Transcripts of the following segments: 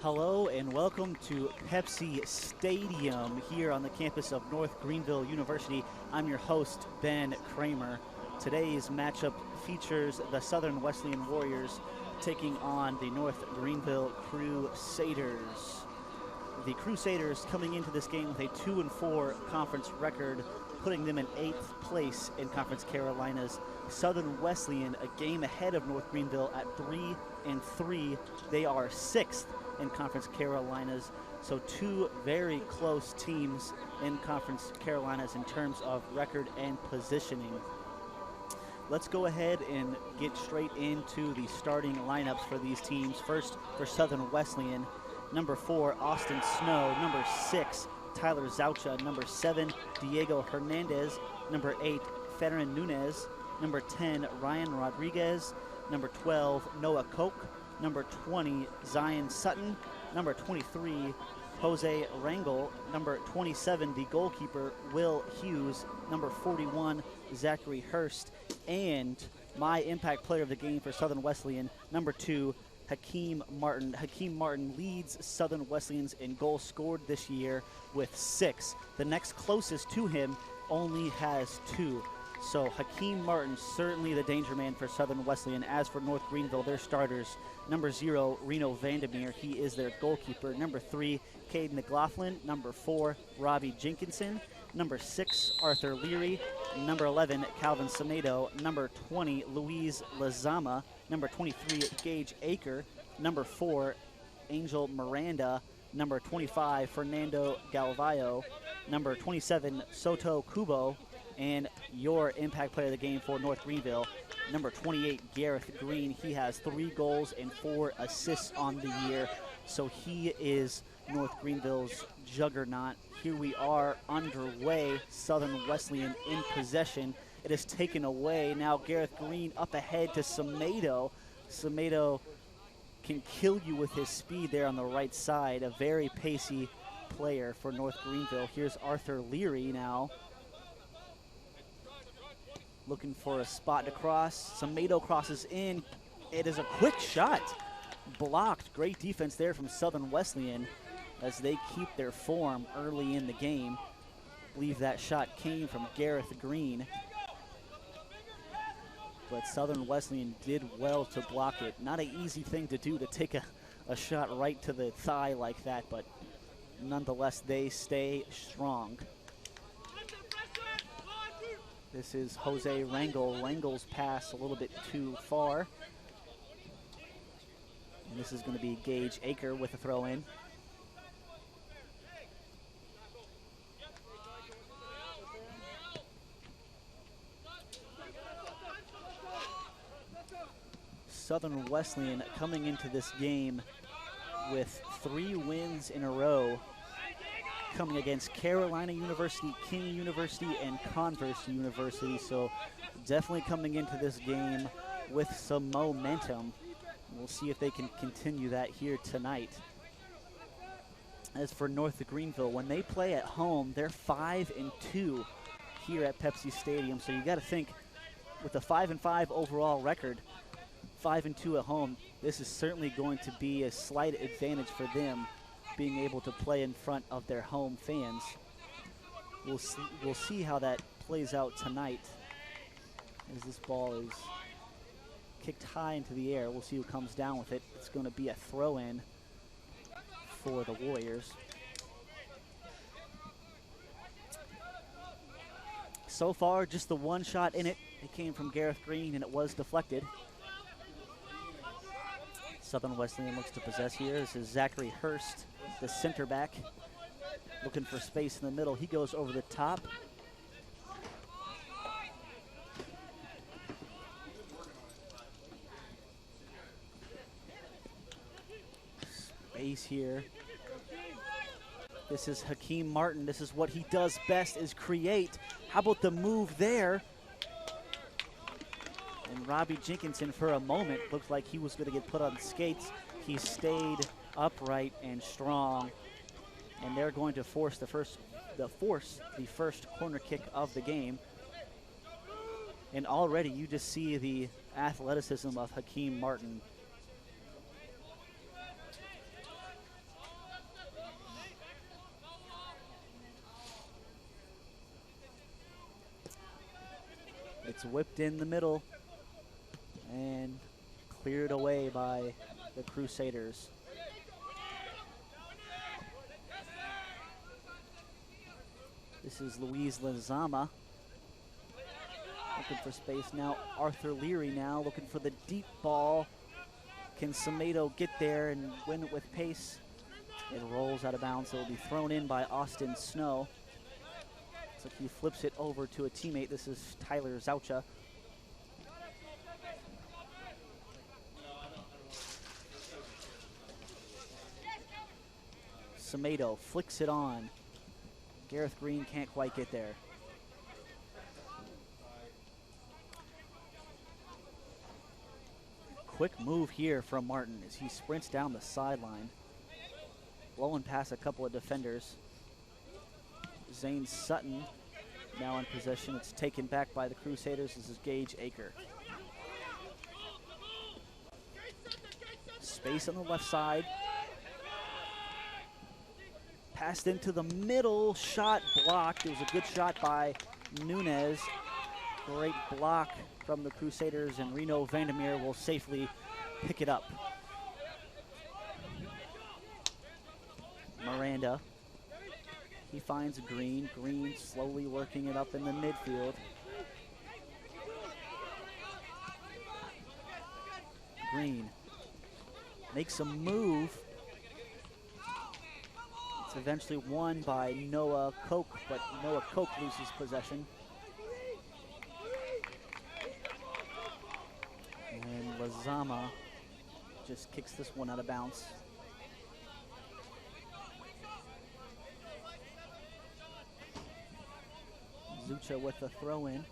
Hello and welcome to Pepsi Stadium here on the campus of North Greenville University. I'm your host, Ben Kramer. Today's matchup features the Southern Wesleyan Warriors taking on the North Greenville Crusaders. The Crusaders coming into this game with a 2-4 conference record, putting them in 8th place in Conference Carolinas. Southern Wesleyan a game ahead of North Greenville at 3-3. They are 6th in Conference Carolinas, so two very close teams in Conference Carolinas in terms of record and positioning. Let's go ahead and get straight into the starting lineups for these teams. First, for Southern Wesleyan, number 4, Austin Snow. Number 6, Tyler Zaucha. Number 7, Diego Hernandez. Number 8, Ferran Nunez. Number 10, Ryan Rodriguez. Number 12, Noah Koch. Number 20, Zion Sutton. Number 23, Jose Rangel. Number 27, the goalkeeper, Will Hughes. Number 41, Zachary Hurst. And my impact player of the game for Southern Wesleyan, number 2, Hakeem Martin. Hakeem Martin leads Southern Wesleyans in goals scored this year with 6. The next closest to him only has 2. So Hakeem Martin, certainly the danger man for Southern Wesleyan. As for North Greenville, their starters, number 0, Reno Vandermeer. He is their goalkeeper. Number 3, Cade McLaughlin. Number 4, Robbie Jenkinson. Number 6, Arthur Leary. Number 11, Calvin Samedo. Number 20, Luis Lazama. Number 23, Gage Aker. Number 4, Angel Miranda. Number 25, Fernando Galvayo. Number 27, Soto Kubo. And your impact player of the game for North Greenville, number 28, Gareth Green. He has 3 goals and 4 assists on the year, so he is North Greenville's juggernaut. Here we are underway, Southern Wesleyan in possession. It is taken away. Now Gareth Green up ahead to Samedo. Samedo can kill you with his speed there on the right side, a very pacey player for North Greenville. Here's Arthur Leary now, looking for a spot to cross. Samedo crosses in. It is a quick shot. Blocked. Great defense there from Southern Wesleyan as they keep their form early in the game. I believe that shot came from Gareth Green, but Southern Wesleyan did well to block it. Not an easy thing to do, to take a shot right to the thigh like that, but nonetheless, they stay strong. This is Jose Rangel. Rangel's pass a little bit too far. And this is going to be Gage Aker with a throw in. Southern Wesleyan coming into this game with 3 wins in a row, coming against Carolina University, King University, and Converse University. So definitely coming into this game with some momentum. We'll see if they can continue that here tonight. As for North Greenville, when they play at home, they're 5-2 here at Pepsi Stadium. So you got to think, with a 5-5 overall record, 5-2 at home, this is certainly going to be a slight advantage for them, being able to play in front of their home fans. We'll see how that plays out tonight as this ball is kicked high into the air. We'll see who comes down with it. It's going to be a throw-in for the Warriors. So far, just the one shot in it. It came from Gareth Green, and it was deflected. Southern Wesleyan looks to possess here. This is Zachary Hurst, the center back, looking for space in the middle. He goes over the top. Space here. This is Hakeem Martin. This is what he does best, is create. How about the move there? And Robbie Jenkinson, for a moment, looked like he was going to get put on skates. He stayed upright and strong, and they're going to force the first corner kick of the game. And already you just see the athleticism of Hakeem Martin. It's whipped in the middle and cleared away by the Crusaders. This is Luis Lezama looking for space now. Arthur Leary now looking for the deep ball. Can Semedo get there and win it with pace? It rolls out of bounds. It will be thrown in by Austin Snow. Looks like he flips it over to a teammate. This is Tyler Zaucha. Semedo flicks it on. Gareth Green can't quite get there. Quick move here from Martin as he sprints down the sideline, blowing past a couple of defenders. Zane Sutton now in possession. It's taken back by the Crusaders. This is Gage Aker. Space on the left side. Passed into the middle, shot blocked. It was a good shot by Nunez. Great block from the Crusaders, and Reno Vandermeer will safely pick it up. Miranda, he finds Green. Green slowly working it up in the midfield. Green makes a move. It's eventually won by Noah Koch, but Noah Koch loses possession. And Lezama just kicks this one out of bounds. Zucha with the throw in.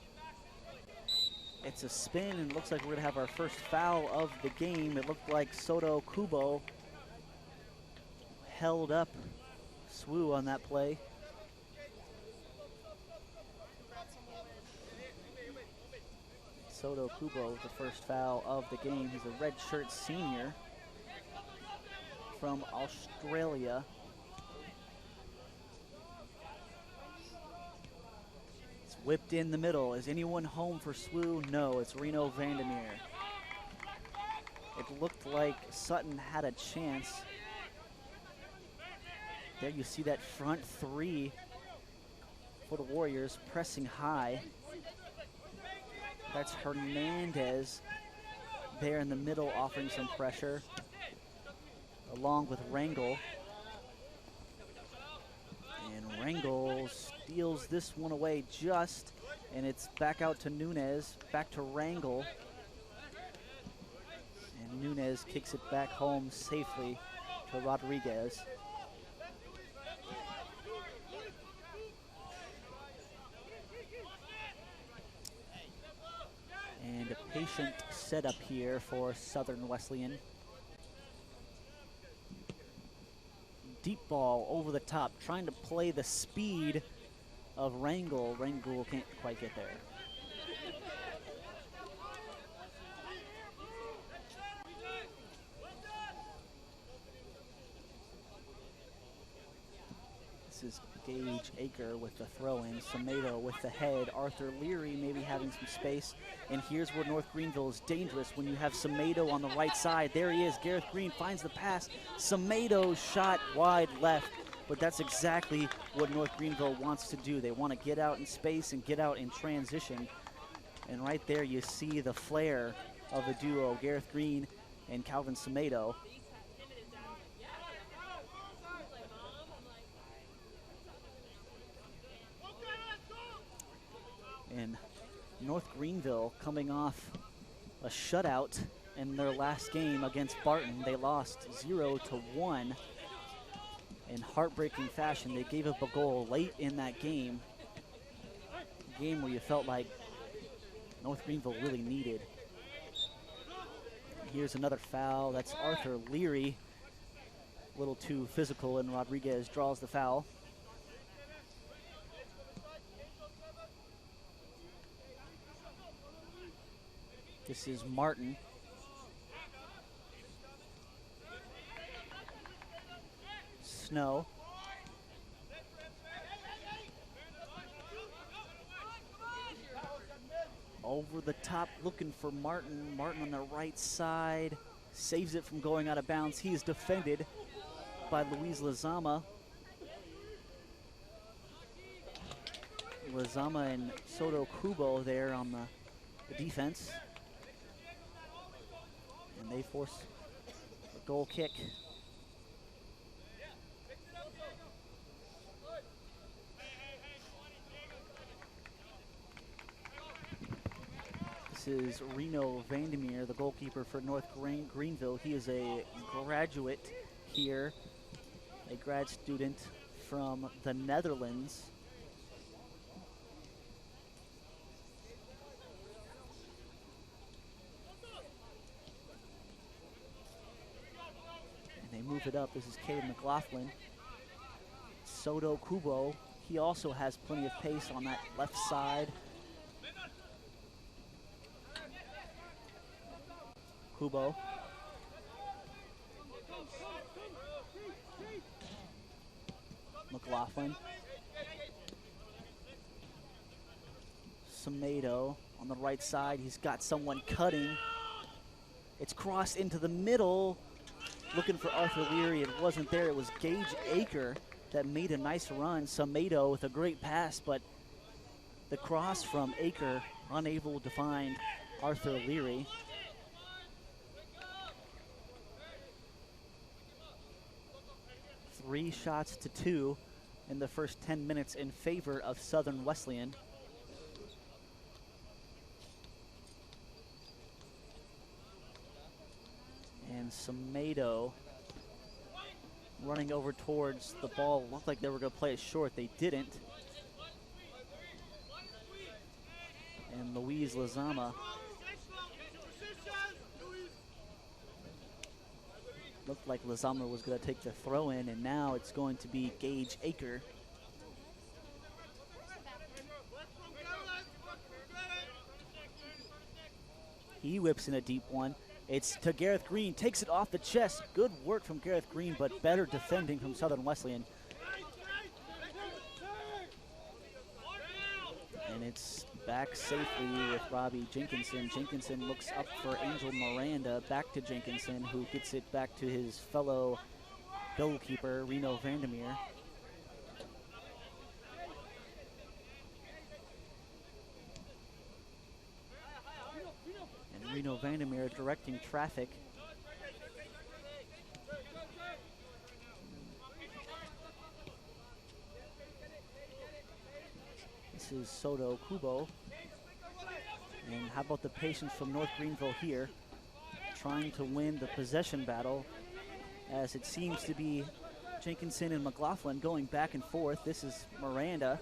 It's a spin, and it looks like we're gonna have our first foul of the game. It looked like Soto Kubo held up Swoo on that play. Soto Kubo with the first foul of the game. He's a redshirt senior from Australia. It's whipped in the middle. Is anyone home for Swoo? No, it's Reno Vandermeer. It looked like Sutton had a chance. There you see that front three for the Warriors pressing high. That's Hernandez there in the middle offering some pressure, along with Rangel. And Rangel steals this one away just, and it's back out to Nunez, back to Rangel. And Nunez kicks it back home safely to Rodriguez. And a patient setup here for Southern Wesleyan. Deep ball over the top, trying to play the speed of Rangel. Rangel can't quite get there. This is Gage Aker with the throw-in. Semedo with the head. Arthur Leary maybe having some space. And here's where North Greenville is dangerous when you have Semedo on the right side. There he is. Gareth Green finds the pass. Semedo shot wide left. But that's exactly what North Greenville wants to do. They want to get out in space and get out in transition. And right there you see the flair of the duo, Gareth Green and Calvin Semedo. And North Greenville coming off a shutout in their last game against Barton. They lost 0-1 in heartbreaking fashion. They gave up a goal late in that game. A game where you felt like North Greenville really needed. Here's another foul. That's Arthur Leary. A little too physical, and Rodriguez draws the foul. This is Martin. Snow. Over the top, looking for Martin. Martin on the right side. Saves it from going out of bounds. He is defended by Luis Lizama. Lizama and Soto Kubo there on the defense. And they force a goal kick. This is Reno Vandermeer, the goalkeeper for North Greenville. He is a graduate here, a grad student from the Netherlands. And they move it up. This is Cade McLaughlin. Soto Kubo, he also has plenty of pace on that left side. Kubo. McLaughlin. Samedo on the right side. He's got someone cutting. It's crossed into the middle. Looking for Arthur Leary. It wasn't there. It was Gage Aker that made a nice run. Samedo with a great pass, but the cross from Aker unable to find Arthur Leary. Three shots to two in the first 10 minutes in favor of Southern Wesleyan. And Samedo running over towards the ball. Looked like they were going to play it short. They didn't. And Luis Lizama looked like Lizama was going to take the throw in, and now it's going to be Gage Aker. He whips in a deep one. It's to Gareth Green, takes it off the chest. Good work from Gareth Green, but better defending from Southern Wesleyan. And it's back safely with Robbie Jenkinson. Jenkinson looks up for Angel Miranda, back to Jenkinson, who gets it back to his fellow goalkeeper, Reno Vandermeer. And Reno Vandermeer directing traffic. This is Soto Kubo. And how about the patience from North Greenville here, trying to win the possession battle, as it seems to be Jenkinson and McLaughlin going back and forth. This is Miranda.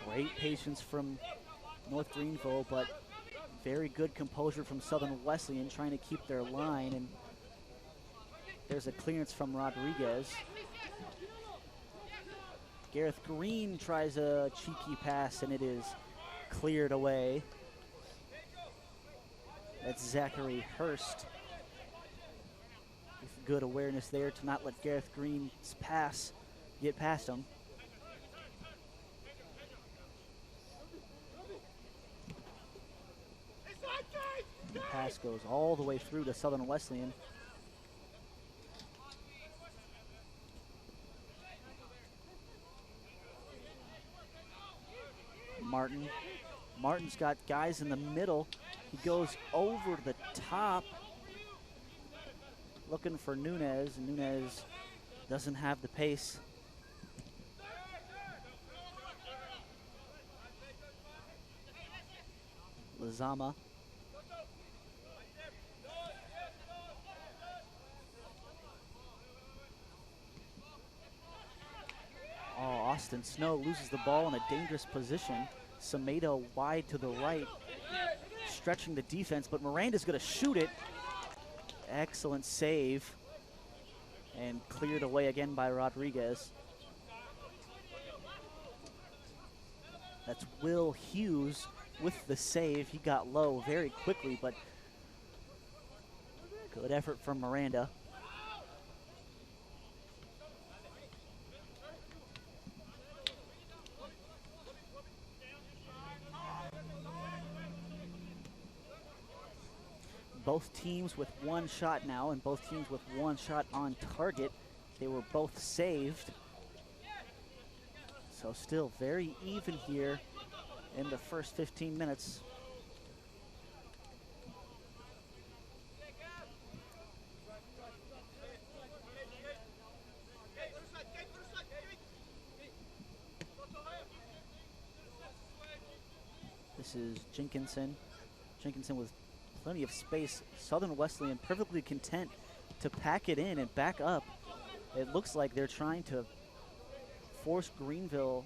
Great patience from North Greenville, but very good composure from Southern Wesleyan, trying to keep their line. And there's a clearance from Rodriguez. Gareth Green tries a cheeky pass, and it is cleared away. That's Zachary Hurst with good awareness there to not let Gareth Green's pass get past him. The pass goes all the way through to Southern Wesleyan. Martin's got guys in the middle. He goes over the top, looking for Nunez. Nunez doesn't have the pace. Lizama. Oh, Austin Snow loses the ball in a dangerous position. Samedo wide to the right, stretching the defense, but Miranda's going to shoot it. Excellent save, and cleared away again by Rodriguez. That's Will Hughes with the save. He got low very quickly, but good effort from Miranda. both teams with one shot now, and both teams with one shot on target. They were both saved. So still very even here in the first 15 minutes. This is Jenkinson. Jenkinson with plenty of space. Southern Wesleyan perfectly content to pack it in and back up. It looks like they're trying to force Greenville,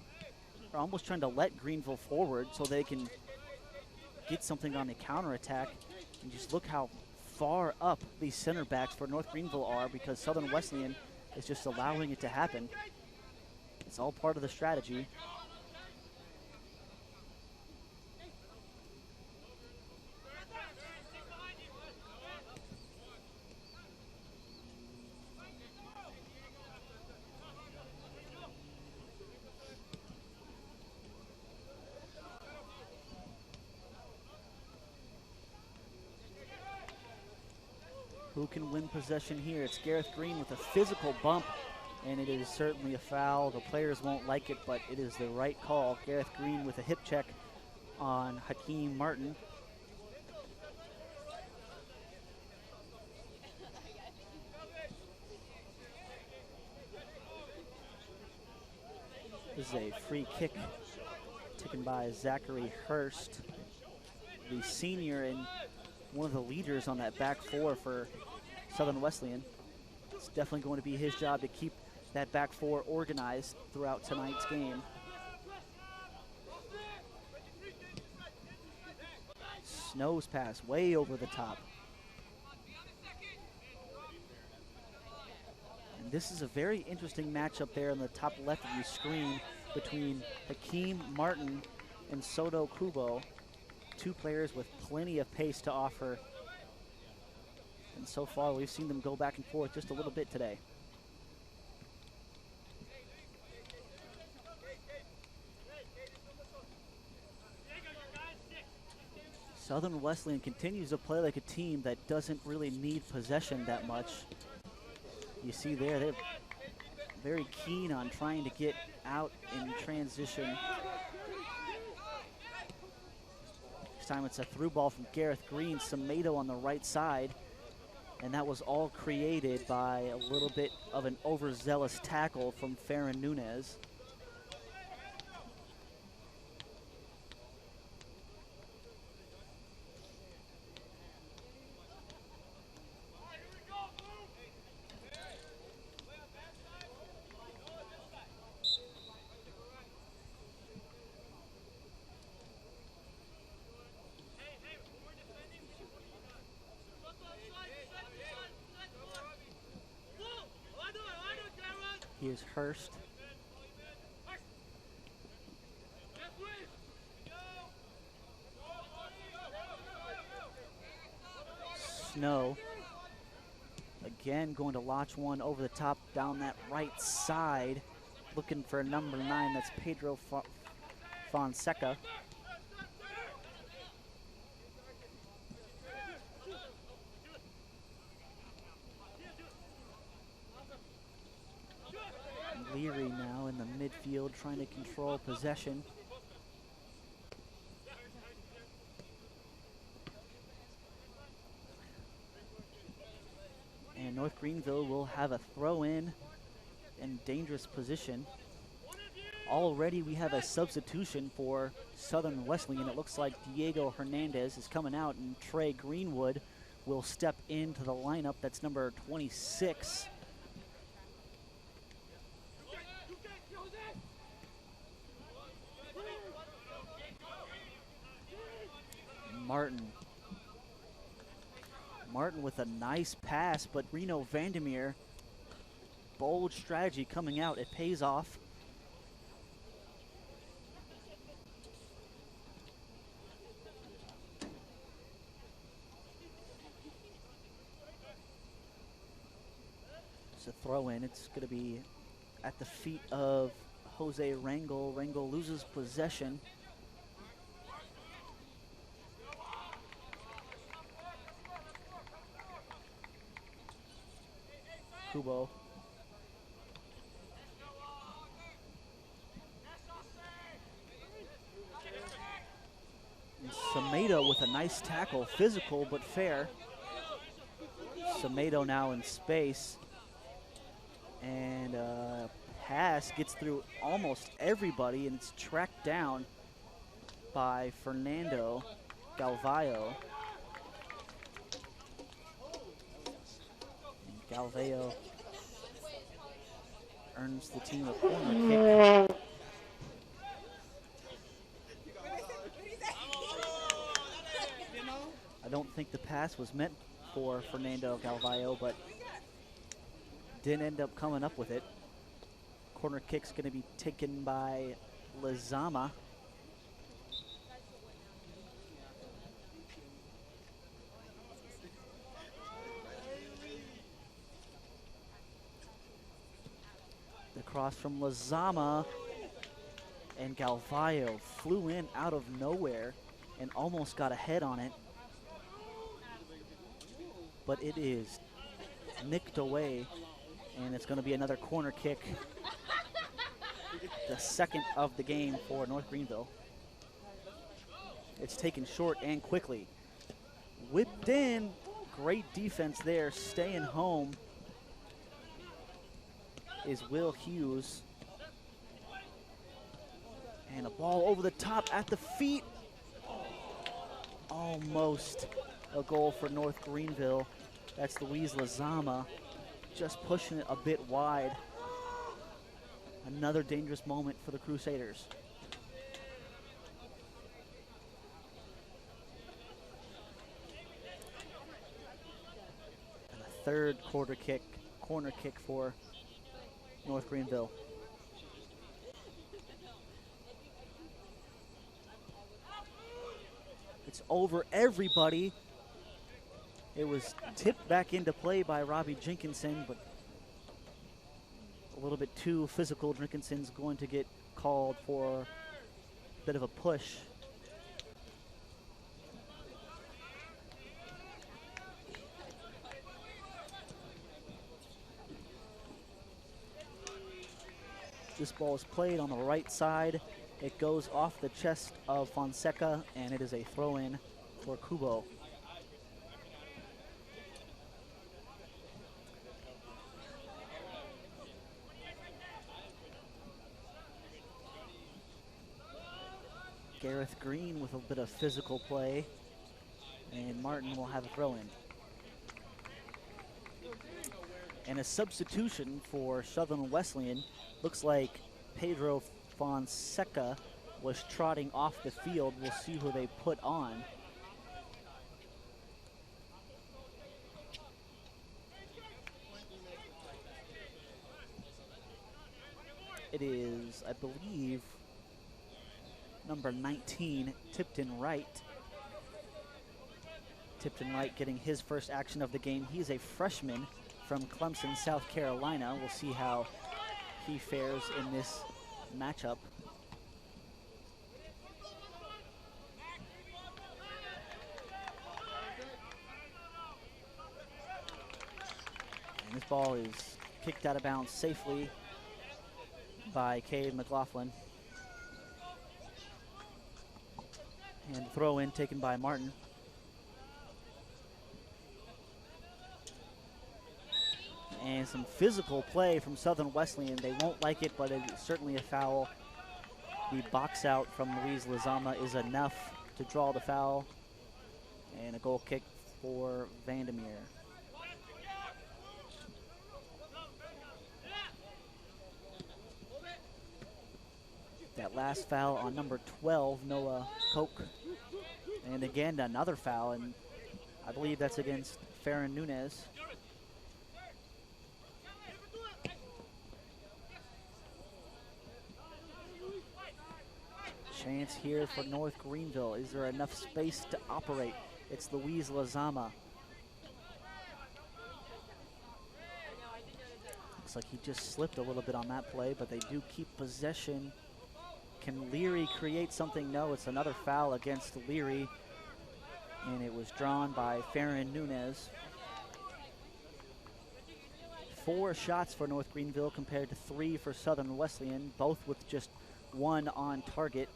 or almost trying to let Greenville forward so they can get something on the counterattack. And just look how far up these center backs for North Greenville are, because Southern Wesleyan is just allowing it to happen. It's all part of the strategy. Who can win possession here? It's Gareth Green with a physical bump, and it is certainly a foul. The players won't like it, but it is the right call. Gareth Green with a hip check on Hakeem Martin. This is a free kick taken by Zachary Hurst, the senior and one of the leaders on that back four for Southern Wesleyan. It's definitely going to be his job to keep that back four organized throughout tonight's game. Snow's pass way over the top. And this is a very interesting matchup there in the top left of your screen between Hakeem Martin and Soto Kubo. Two players with plenty of pace to offer. And so far, we've seen them go back and forth just a little bit today. Southern Wesleyan continues to play like a team that doesn't really need possession that much. You see there, they're very keen on trying to get out in transition. This time it's a through ball from Gareth Green, Samedo on the right side, and that was all created by a little bit of an overzealous tackle from Farron Nunez. Here's Hurst. Snow. Again, going to launch one over the top down that right side. Looking for number 9, that's Pedro Fonseca. Leary now in the midfield trying to control possession. And North Greenville will have a throw in dangerous position. Already we have a substitution for Southern Wesleyan. It looks like Diego Hernandez is coming out and Trey Greenwood will step into the lineup. That's number 26. Martin with a nice pass, but Reno Vandermeer, bold strategy coming out. It pays off. It's a throw in. It's going to be at the feet of Jose Rangel. Rangel loses possession. Kubo. And Samedo with a nice tackle, physical but fair. Samedo now in space. And pass gets through almost everybody, and it's tracked down by Fernando Galvayo. And Galvayo earns the team a corner kick. I don't think the pass was meant for Fernando Galvayo, but didn't end up coming up with it. Corner kick's going to be taken by Lizama. The cross from Lizama, and Galvayo flew in out of nowhere and almost got a head on it. But it is nicked away, and it's going to be another corner kick. The second of the game for North Greenville. It's taken short and quickly. Whipped in, great defense there, staying home is Will Hughes. And a ball over the top at the feet. Almost a goal for North Greenville. That's Luis Lizama, just pushing it a bit wide. Another dangerous moment for the Crusaders. And a third corner kick for North Greenville. It's over everybody. It was tipped back into play by Robbie Jenkinson, but a little bit too physical. Jenkinson's going to get called for a bit of a push. This ball is played on the right side. It goes off the chest of Fonseca, and it is a throw-in for Kubo. Gareth Green with a bit of physical play, and Martin will have a throw-in. And a substitution for Southern Wesleyan. Looks like Pedro Fonseca was trotting off the field. We'll see who they put on. It is, I believe, number 19, Tipton Wright. Tipton Wright getting his first action of the game. He's a freshman from Clemson, South Carolina. We'll see how he fares in this matchup. And this ball is kicked out of bounds safely by Cade McLaughlin. And throw in taken by Martin. And some physical play from Southern Wesleyan. They won't like it, but it's certainly a foul. The box out from Luis Lizama is enough to draw the foul. And a goal kick for Vandermeer. That last foul on number 12, Noah Koch. And again, another foul, and I believe that's against Farron Nunez. Chance here for North Greenville. Is there enough space to operate? It's Luis Lizama. Looks like he just slipped a little bit on that play, but they do keep possession. Can Leary create something? No, it's another foul against Leary, and it was drawn by Farron Nunez. 4 shots for North Greenville compared to 3 for Southern Wesleyan, both with just 1 on target.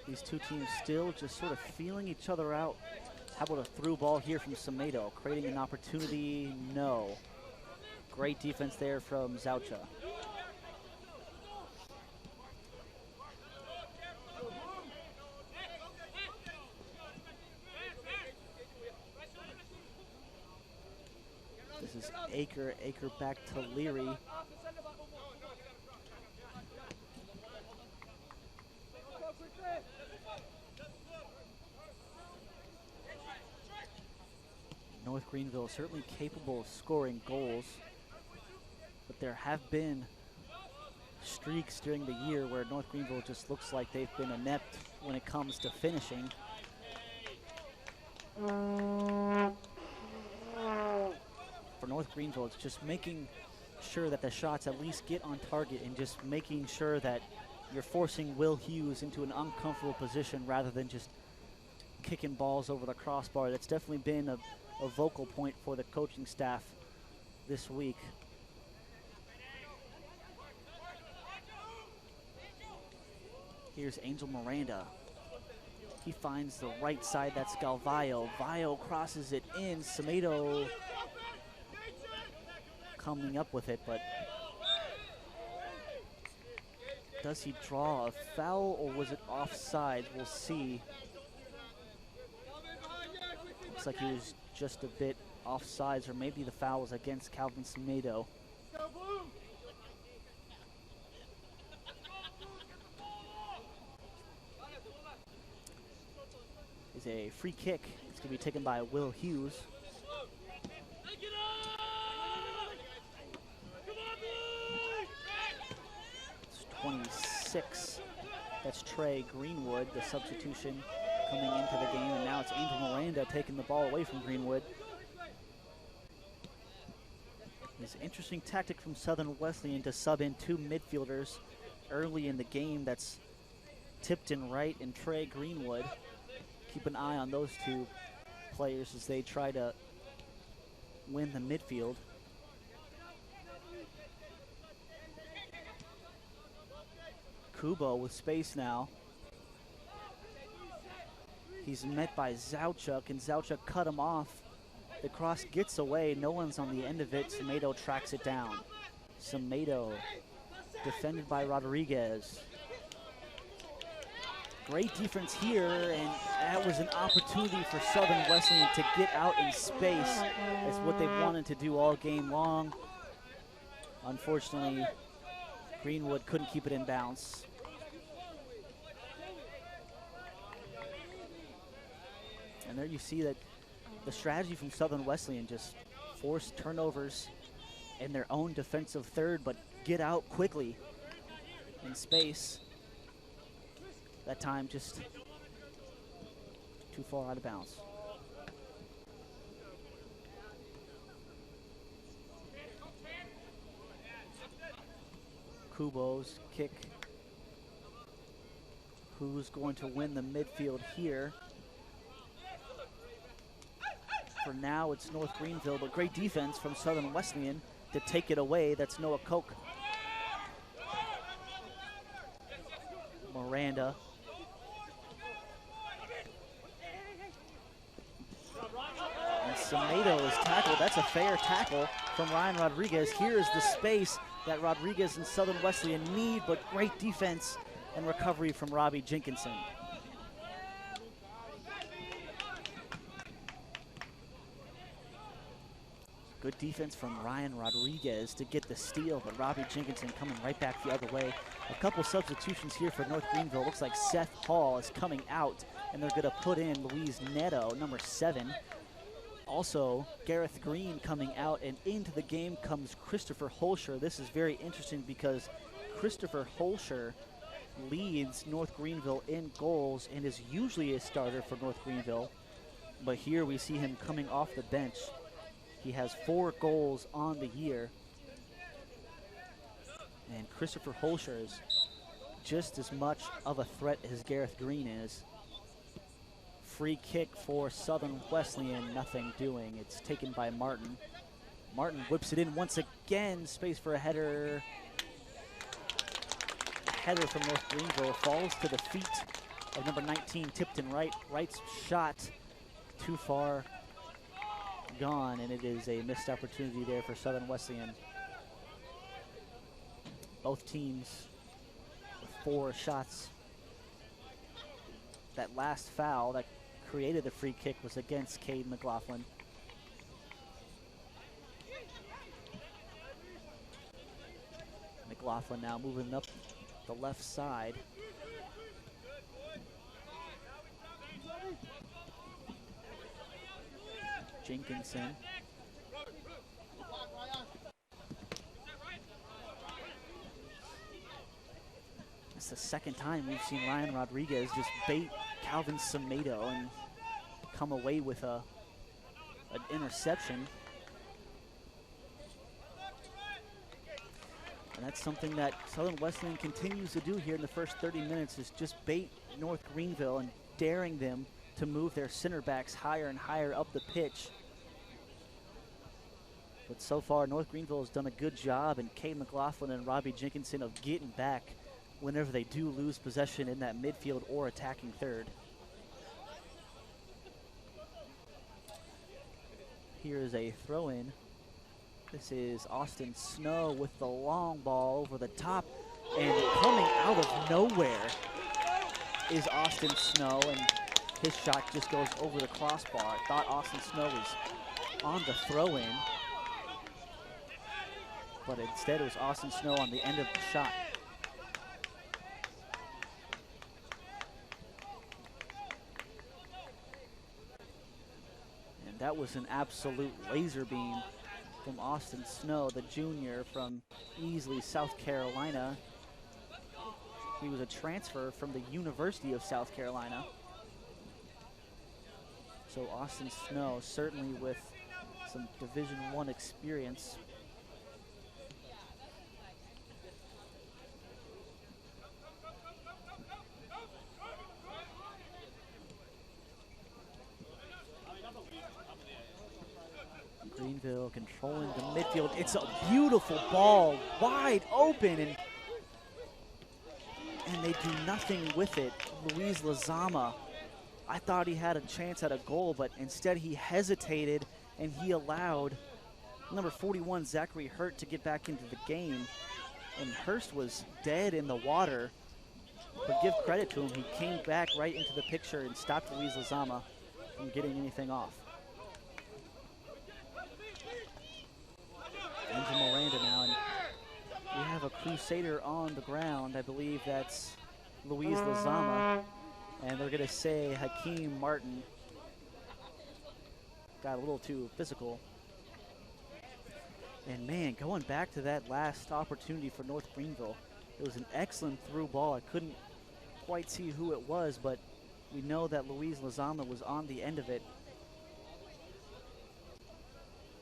These two teams still just sort of feeling each other out. How about a through ball here from Semedo, creating an opportunity? No. Great defense there from Zaucha. This is Aker back to Leary. North Greenville certainly capable of scoring goals, but there have been streaks during the year where North Greenville just looks like they've been inept when it comes to finishing. For North Greenville, it's just making sure that the shots at least get on target and just making sure that you're forcing Will Hughes into an uncomfortable position rather than just kicking balls over the crossbar. That's definitely been a vocal point for the coaching staff this week. Here's Angel Miranda. He finds the right side, that's Galvayo. Vayo crosses it in. Semedo coming up with it, but does he draw a foul or was it offside? We'll see. Looks like he was just a bit offsides, or maybe the foul was against Calvin Semedo. Is a free kick. It's going to be taken by Will Hughes. It's 26. That's Trey Greenwood, the substitution coming into the game, and now it's Angel Miranda taking the ball away from Greenwood. It's an interesting tactic from Southern Wesleyan to sub in 2 midfielders early in the game. That's Tipton Wright and Trey Greenwood. Keep an eye on those 2 players as they try to win the midfield. Kubo with space now. He's met by Zauchuk, and Zauchuk cut him off. The cross gets away. No one's on the end of it. Semedo tracks it down. Semedo defended by Rodriguez. Great defense here, and that was an opportunity for Southern Wesleyan to get out in space. That's what they've wanted to do all game long. Unfortunately, Greenwood couldn't keep it in bounds. And there you see that the strategy from Southern Wesleyan, just force turnovers in their own defensive third, but get out quickly in space. That time just too far out of bounds. Kubo's kick. Who's going to win the midfield here? For now, it's North Greenville, but great defense from Southern Wesleyan to take it away. That's Noah Koch. Miranda. And Semedo is tackled. That's a fair tackle from Ryan Rodriguez. Here is the space that Rodriguez and Southern Wesleyan need, but great defense and recovery from Robbie Jenkinson. Good defense from Ryan Rodriguez to get the steal, but Robbie Jenkinson coming right back the other way. A couple substitutions here for North Greenville. Looks like Seth Hall is coming out, and they're going to put in Luis Neto, number 7. Also, Gareth Green coming out, and into the game comes Christopher Holscher. This is very interesting because Christopher Holscher leads North Greenville in goals and is usually a starter for North Greenville. But here we see him coming off the bench. He has 4 goals on the year. And Christopher Holscher is just as much of a threat as Gareth Green is. free kick for Southern Wesleyan, nothing doing. It's taken by Martin. Martin whips it in once again, space for a header. Header from North Greenville falls to the feet of number 19, Tipton Wright. Wright's shot too far gone, and it is a missed opportunity there for Southern Wesleyan. Both teams with 4 shots. That last foul that created the free kick was against Cade McLaughlin. McLaughlin now moving up the left side. Jenkinson. It's the second time we've seen Ryan Rodriguez just bait Calvin Samedo and come away with an interception. And that's something that Southern Wesleyan continues to do here in the first 30 minutes, is just bait North Greenville and daring them to move their center backs higher and higher up the pitch. But so far, North Greenville has done a good job, and Cade McLaughlin and Robbie Jenkinson of getting back whenever they do lose possession in that midfield or attacking third. Here is a throw-in. This is Austin Snow with the long ball over the top, and coming out of nowhere is Austin Snow, and his shot just goes over the crossbar. I thought Austin Snow was on the throw-in, but instead it was Austin Snow on the end of the shot. And that was an absolute laser beam from Austin Snow, the junior from Easley, South Carolina. He was a transfer from the University of South Carolina. So Austin Snow, certainly with some Division I experience. Greenville controlling the midfield. It's a beautiful ball, wide open, and they do nothing with it. Luis Lazama, I thought he had a chance at a goal, but instead he hesitated and he allowed number 41, Zachary Hurt, to get back into the game. And Hurst was dead in the water, but give credit to him. He came back right into the picture and stopped Luis Lazama from getting anything off. Angel Miranda now, and we have a Crusader on the ground. I believe that's Luis Lazama, and they're going to say Hakeem Martin got a little too physical. And man, going back to that last opportunity for North Greenville, it was an excellent through ball. I couldn't quite see who it was, but we know that Luis Lazama was on the end of it.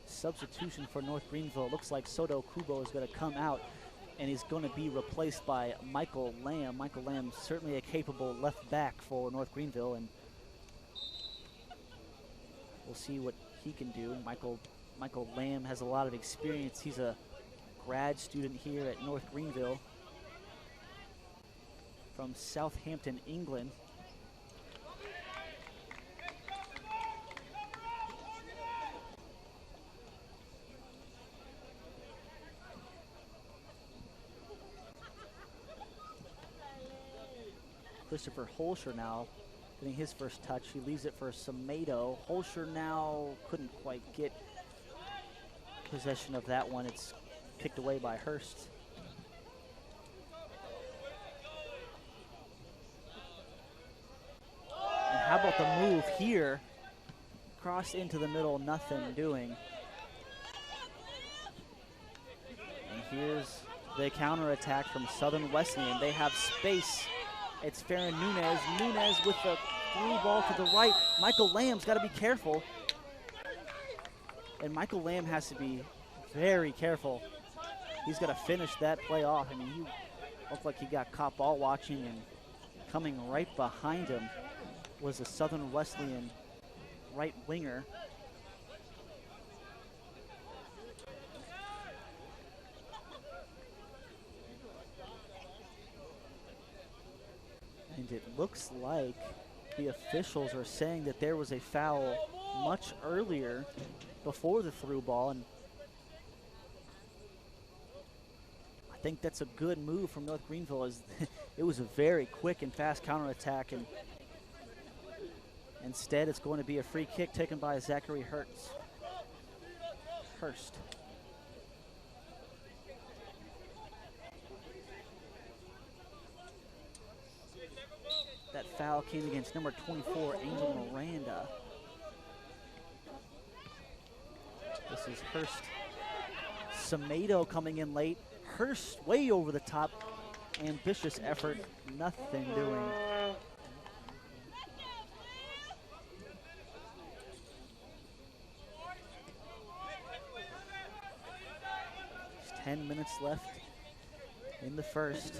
Substitution for North Greenville. Looks like Soto Kubo is going to come out, and he's going to be replaced by Michael Lamb. Michael Lamb, certainly a capable left back for North Greenville, and we'll see what he can do. Michael Lamb has a lot of experience. He's a grad student here at North Greenville from Southampton, England. Christopher Holscher now getting his first touch. He leaves it for Samedo. Holscher now couldn't quite get possession of that one. It's picked away by Hurst. And how about the move here? Cross into the middle, nothing doing. And here's the counterattack from Southern Wesleyan. They have space. It's Farron Nunez. Nunez with the through ball to the right. Michael Lamb's got to be careful. And Michael Lamb has to be very careful. He's got to finish that play off. I mean, he looked like he got caught ball watching and coming right behind him. was a Southern Wesleyan right winger. And it looks like the officials are saying that there was a foul much earlier before the through ball, and I think that's a good move from North Greenville. As it was a very quick and fast counterattack, and instead it's going to be a free kick taken by Zachary Hurst. That foul came against number 24, Angel Miranda. This is Hurst. Semedo coming in late. Hurst way over the top. Ambitious effort, nothing doing. There's 10 minutes left in the first.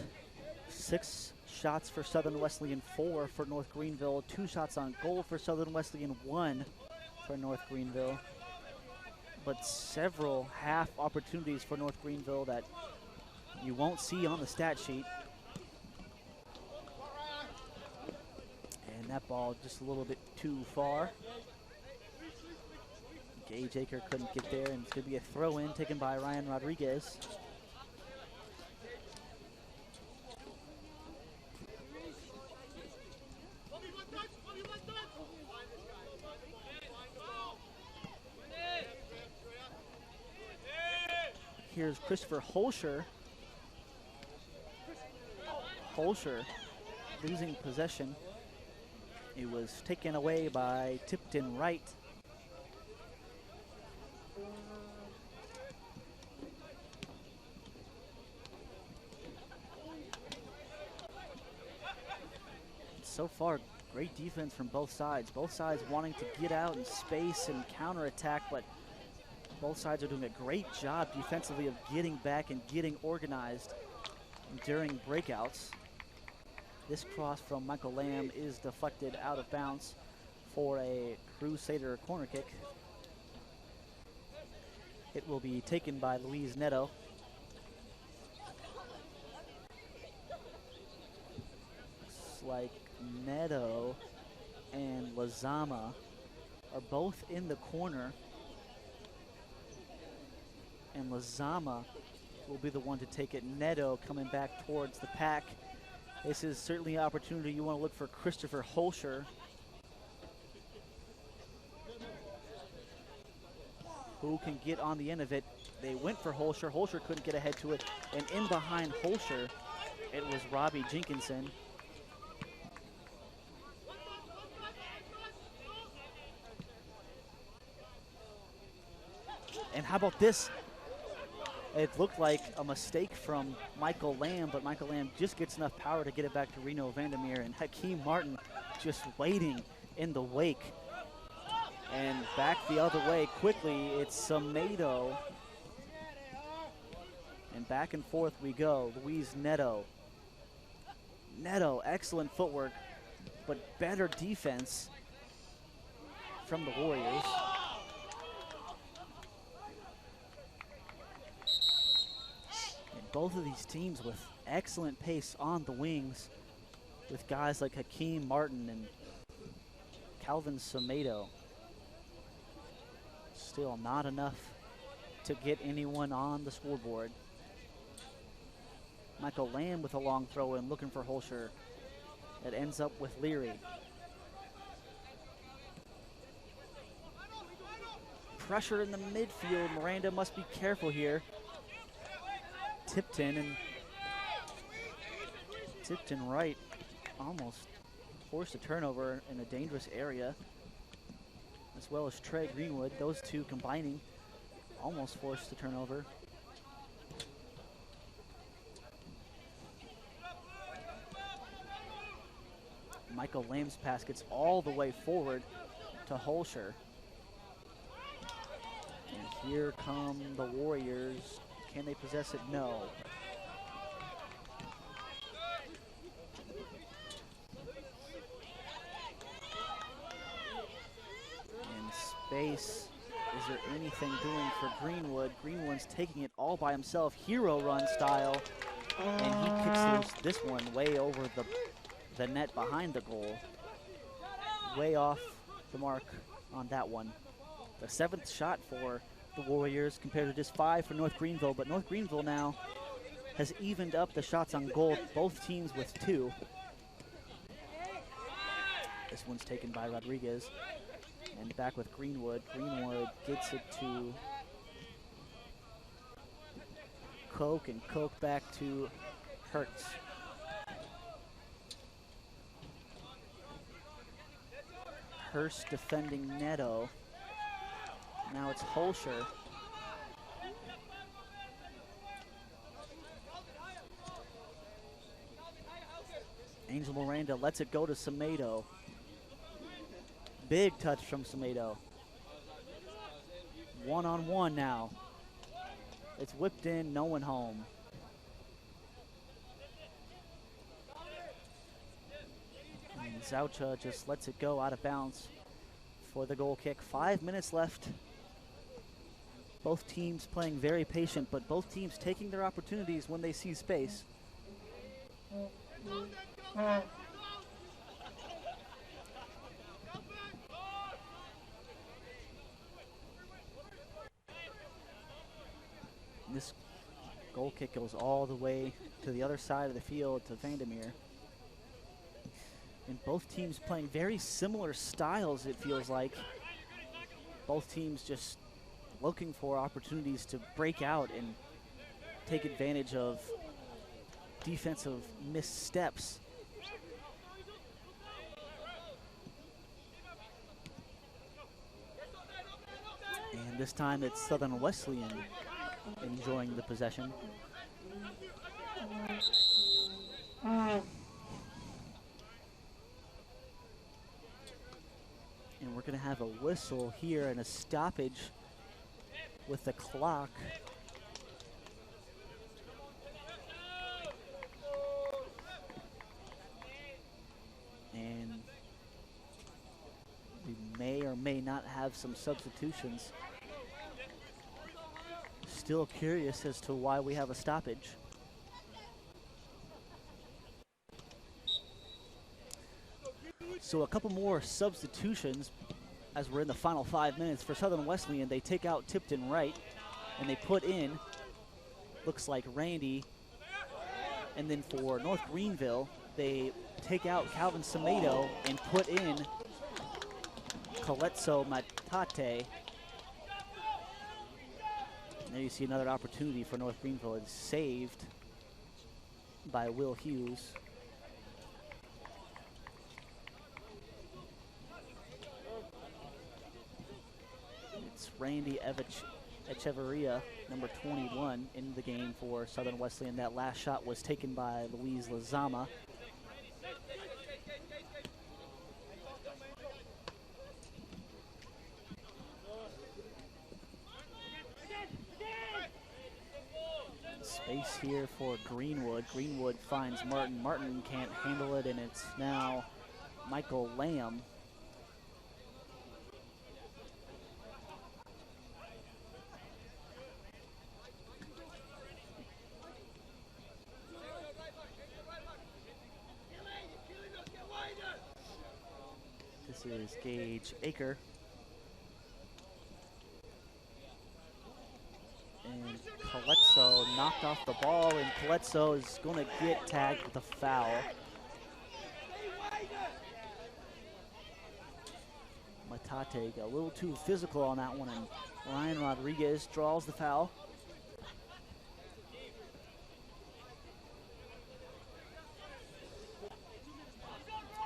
6 shots for Southern Wesleyan, 4 for North Greenville. 2 shots on goal for Southern Wesleyan, 1 for North Greenville. But several half opportunities for North Greenville that you won't see on the stat sheet. And that ball just a little bit too far. Gage Aker couldn't get there, and it's going to be a throw-in taken by Ryan Rodriguez. Here's Christopher Holscher. Holscher losing possession. It was taken away by Tipton Wright. So far, great defense from both sides. Both sides wanting to get out in space and counterattack, but both sides are doing a great job defensively of getting back and getting organized during breakouts. This cross from Michael Lamb is deflected out of bounds for a Crusader corner kick. It will be taken by Luis Neto. Looks like Neto and Lazama are both in the corner, and Lazama will be the one to take it. Neto coming back towards the pack. This is certainly an opportunity. You want to look for Christopher Holscher, who can get on the end of it. They went for Holscher. Holscher couldn't get ahead to it. And in behind Holscher, it was Robbie Jenkinson. And how about this? It looked like a mistake from Michael Lamb, but Michael Lamb just gets enough power to get it back to Reno Vandermeer, and Hakeem Martin just waiting in the wake. And back the other way quickly, it's Semedo. And back and forth we go. Luis Neto. Neto, excellent footwork, but better defense from the Warriors. Both of these teams with excellent pace on the wings, with guys like Hakeem Martin and Calvin Semedo. Still not enough to get anyone on the scoreboard. Michael Lamb with a long throw in, looking for Holscher. That ends up with Leary. Pressure in the midfield. Miranda must be careful here. Tipton Wright almost forced a turnover in a dangerous area, as well as Trey Greenwood. Those two combining almost forced a turnover. Michael Lamb's pass gets all the way forward to Holscher. And here come the Warriors. Can they possess it? No. space. Is there anything doing for Greenwood? Greenwood's taking it all by himself, hero run style, and he kicks this one way over the net behind the goal. Way off the mark on that one. The 7th shot for the Warriors compared to just 5 for North Greenville, but North Greenville now has evened up the shots on goal, both teams with 2. This one's taken by Rodriguez. And back with Greenwood. Greenwood gets it to Koch, and Koch back to Hertz. Hurst defending Neto. Now it's Holscher. Angel Miranda lets it go to Semedo. Big touch from Semedo. One-on-one now. It's whipped in, no one home. And Zaucha just lets it go out of bounds for the goal kick. 5 minutes left. Both teams playing very patient, but both teams taking their opportunities when they see space. This goal kick goes all the way to the other side of the field to Vandermeer. And both teams playing very similar styles, it feels like. Both teams just looking for opportunities to break out and take advantage of defensive missteps. And this time it's Southern Wesleyan enjoying the possession. And we're going to have a whistle here and a stoppage with the clock. And we may or may not have some substitutions. Still curious as to why we have a stoppage. So a couple more substitutions as we're in the final 5 minutes. For Southern Wesleyan, they take out Tipton Wright and they put in, looks like Randy. And then for North Greenville, they take out Calvin Semedo and put in Coletso Matate. And there you see another opportunity for North Greenville. It's saved by Will Hughes. It's Randy Echeverria, number 21, in the game for Southern Wesleyan. That last shot was taken by Luis Lazama. Space here for Greenwood. Greenwood finds Martin. Martin can't handle it, and it's now Michael Lamb. This is Gage Aker. And Coletso knocked off the ball, and Coletso is going to get tagged with a foul. Matate got a little too physical on that one, and Ryan Rodriguez draws the foul.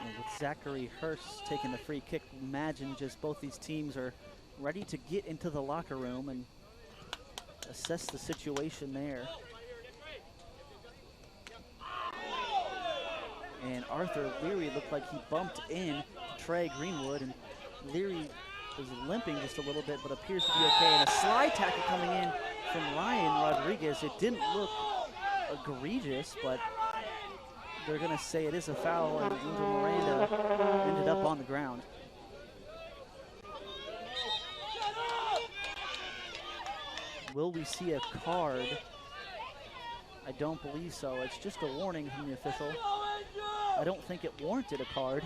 And with Zachary Hurst taking the free kick, imagine just both these teams are ready to get into the locker room and assess the situation there. And Arthur Leary looked like he bumped in to Trey Greenwood, and Leary is limping just a little bit, but appears to be okay. And a slide tackle coming in from Ryan Rodriguez. It didn't look egregious, but they're going to say it is a foul, and Angel Miranda ended up on the ground. Will we see a card? I don't believe so. It's just a warning from the official. I don't think it warranted a card.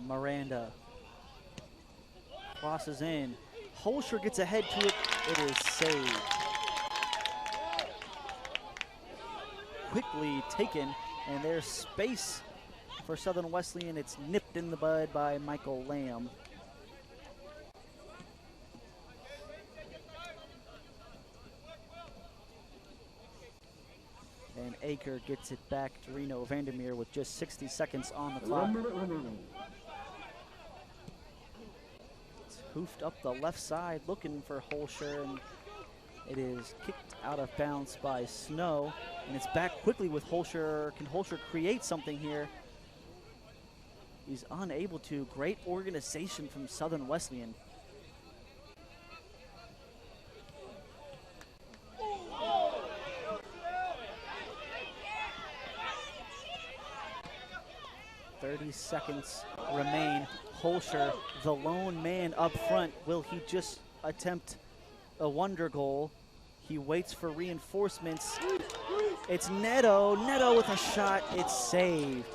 Miranda crosses in. Holscher gets ahead to it. It is saved. Quickly taken, and there's space for Southern Wesleyan. It's nipped in the bud by Michael Lamb. And Aker gets it back to Reno Vandermeer with just 60 seconds on the clock. It's hoofed up the left side looking for Holscher, and it is kicked out of bounds by Snow. And it's back quickly with Holscher. Can Holscher create something here? He's unable to. Great organization from Southern Wesleyan. .30 seconds remain. Holscher, the lone man up front. Will he just attempt a wonder goal? He waits for reinforcements. It's Neto. Neto with a shot. It's saved.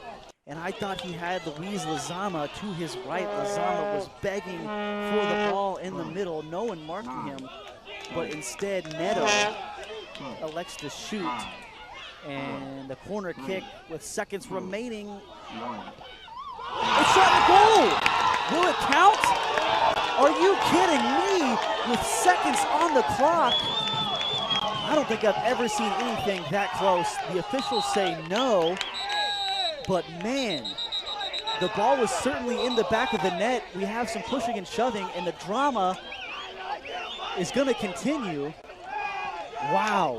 And I thought he had Luis Lizama to his right. Lizama was begging for the ball in the middle. No one marking him. But instead, Neto elects to shoot. And the corner kick with seconds remaining. It's shot and goal! Will it count? Are you kidding me? With seconds on the clock. I don't think I've ever seen anything that close. The officials say no, but man, the ball was certainly in the back of the net. We have some pushing and shoving, and the drama is going to continue. Wow.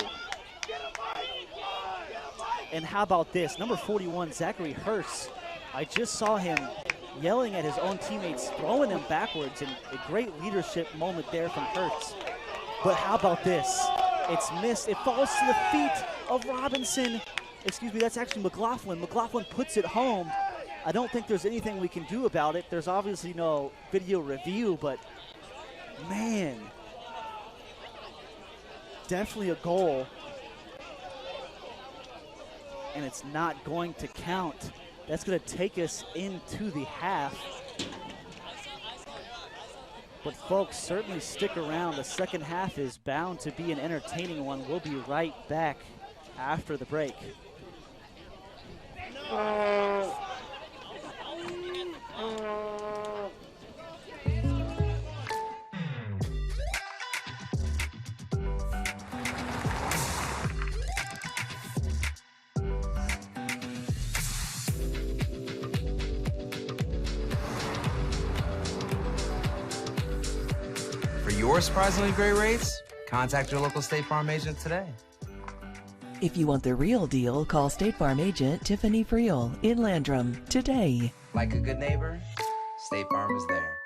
And how about this? Number 41, Zachary Hurst. I just saw him yelling at his own teammates, throwing them backwards, and a great leadership moment there from Hurst. But how about this? It's missed. It falls to the feet of Robinson. Excuse me, that's actually McLaughlin. McLaughlin puts it home. I don't think there's anything we can do about it. There's obviously no video review, but man, definitely a goal. And it's not going to count. That's going to take us into the half. But folks, certainly stick around. The second half is bound to be an entertaining one. We'll be right back after the break. For your surprisingly great rates, contact your local State Farm agent today. If you want the real deal, call State Farm agent Tiffany Friel in Landrum today. Like a good neighbor, State Farm is there.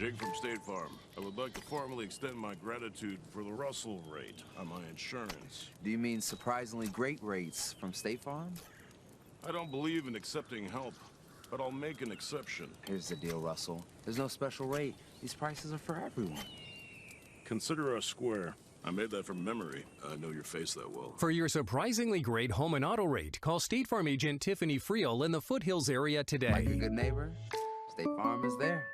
Jake from State Farm. I would like to formally extend my gratitude for the Russell rate on my insurance. Do you mean surprisingly great rates from State Farm? I don't believe in accepting help, but I'll make an exception. Here's the deal, Russell. There's no special rate. These prices are for everyone. Consider us square. I made that from memory. I know your face that well. For your surprisingly great home and auto rate, call State Farm agent Tiffany Friel in the Foothills area today. Like a good neighbor, State Farm is there.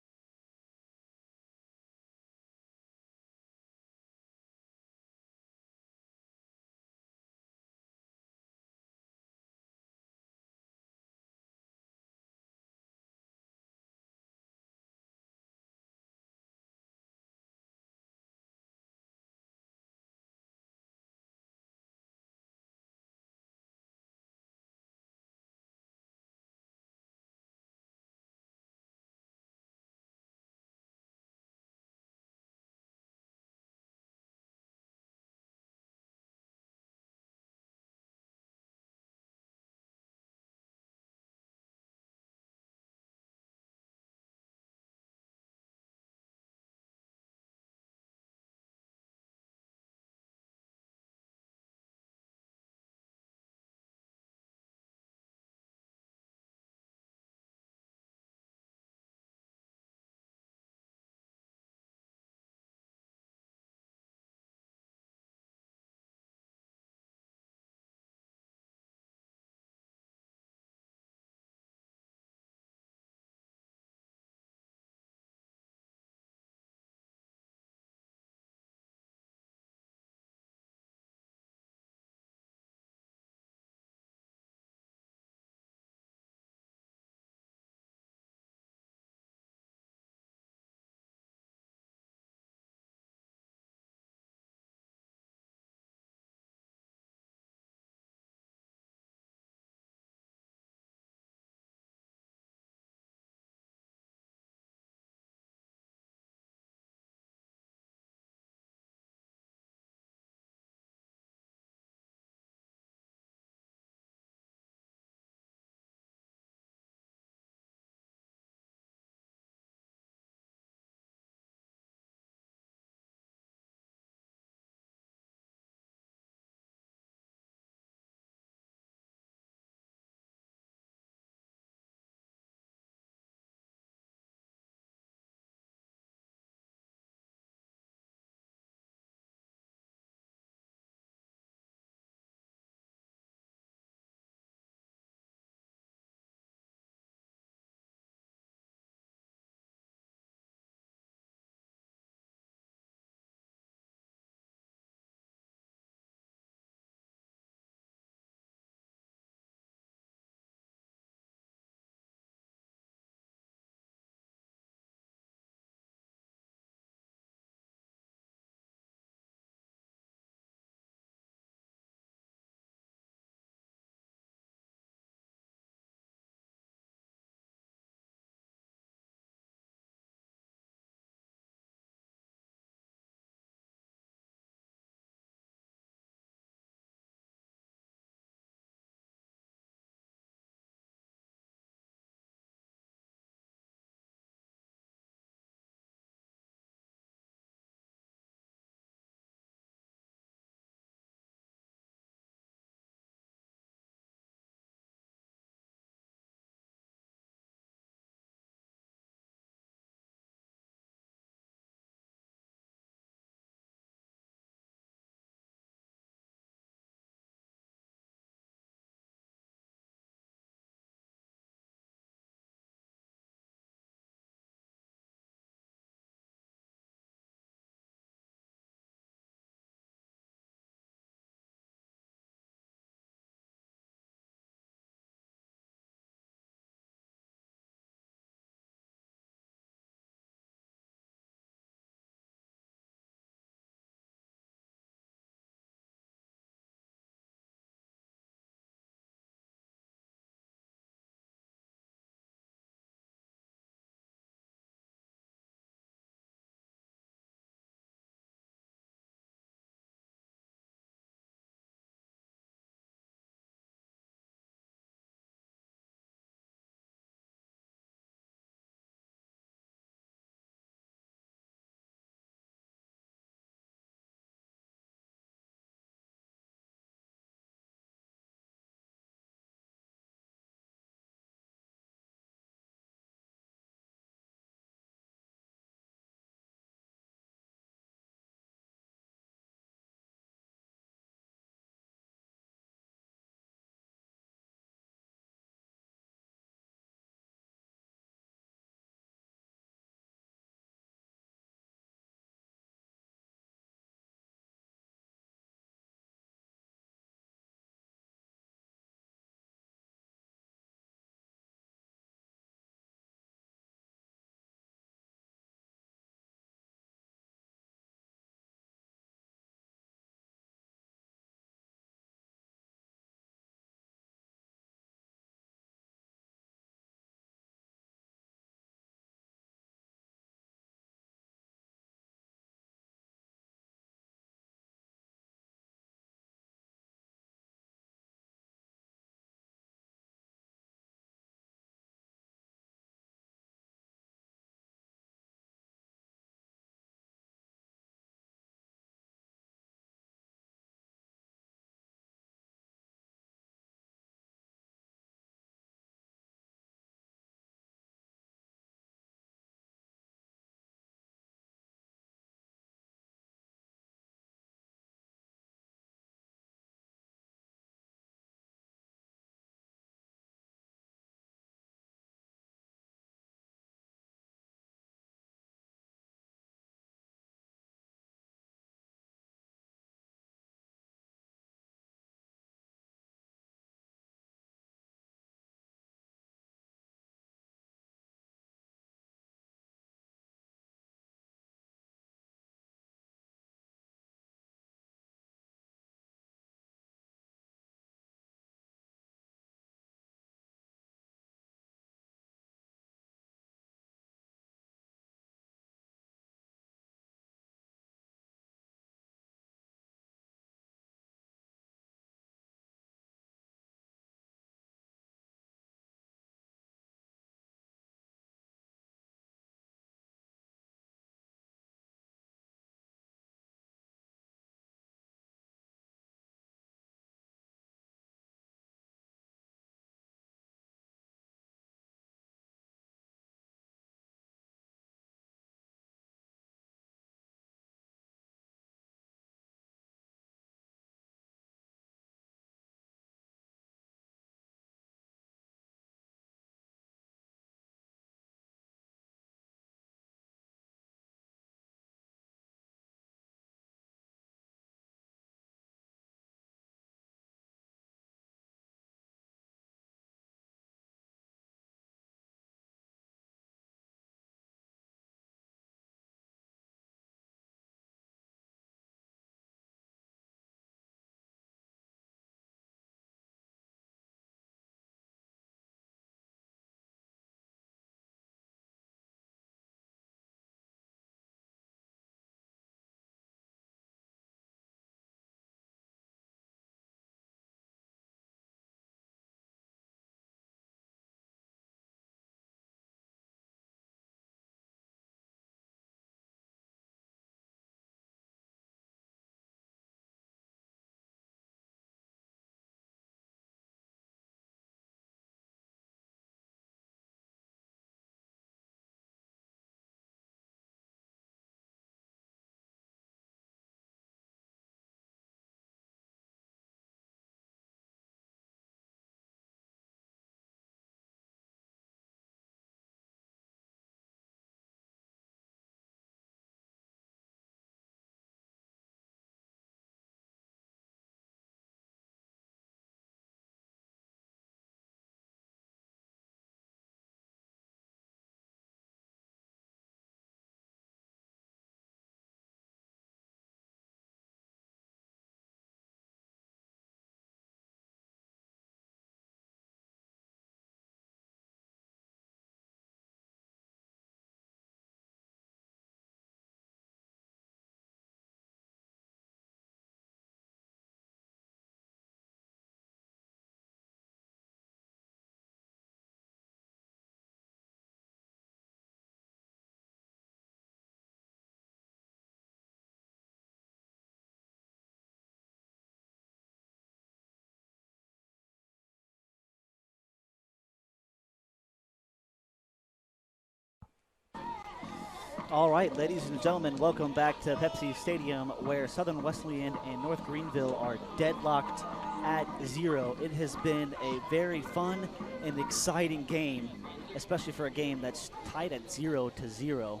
All right, ladies and gentlemen, welcome back to Pepsi Stadium, where Southern Wesleyan and North Greenville are deadlocked at 0. It has been a very fun and exciting game, especially for a game that's tied at 0-0.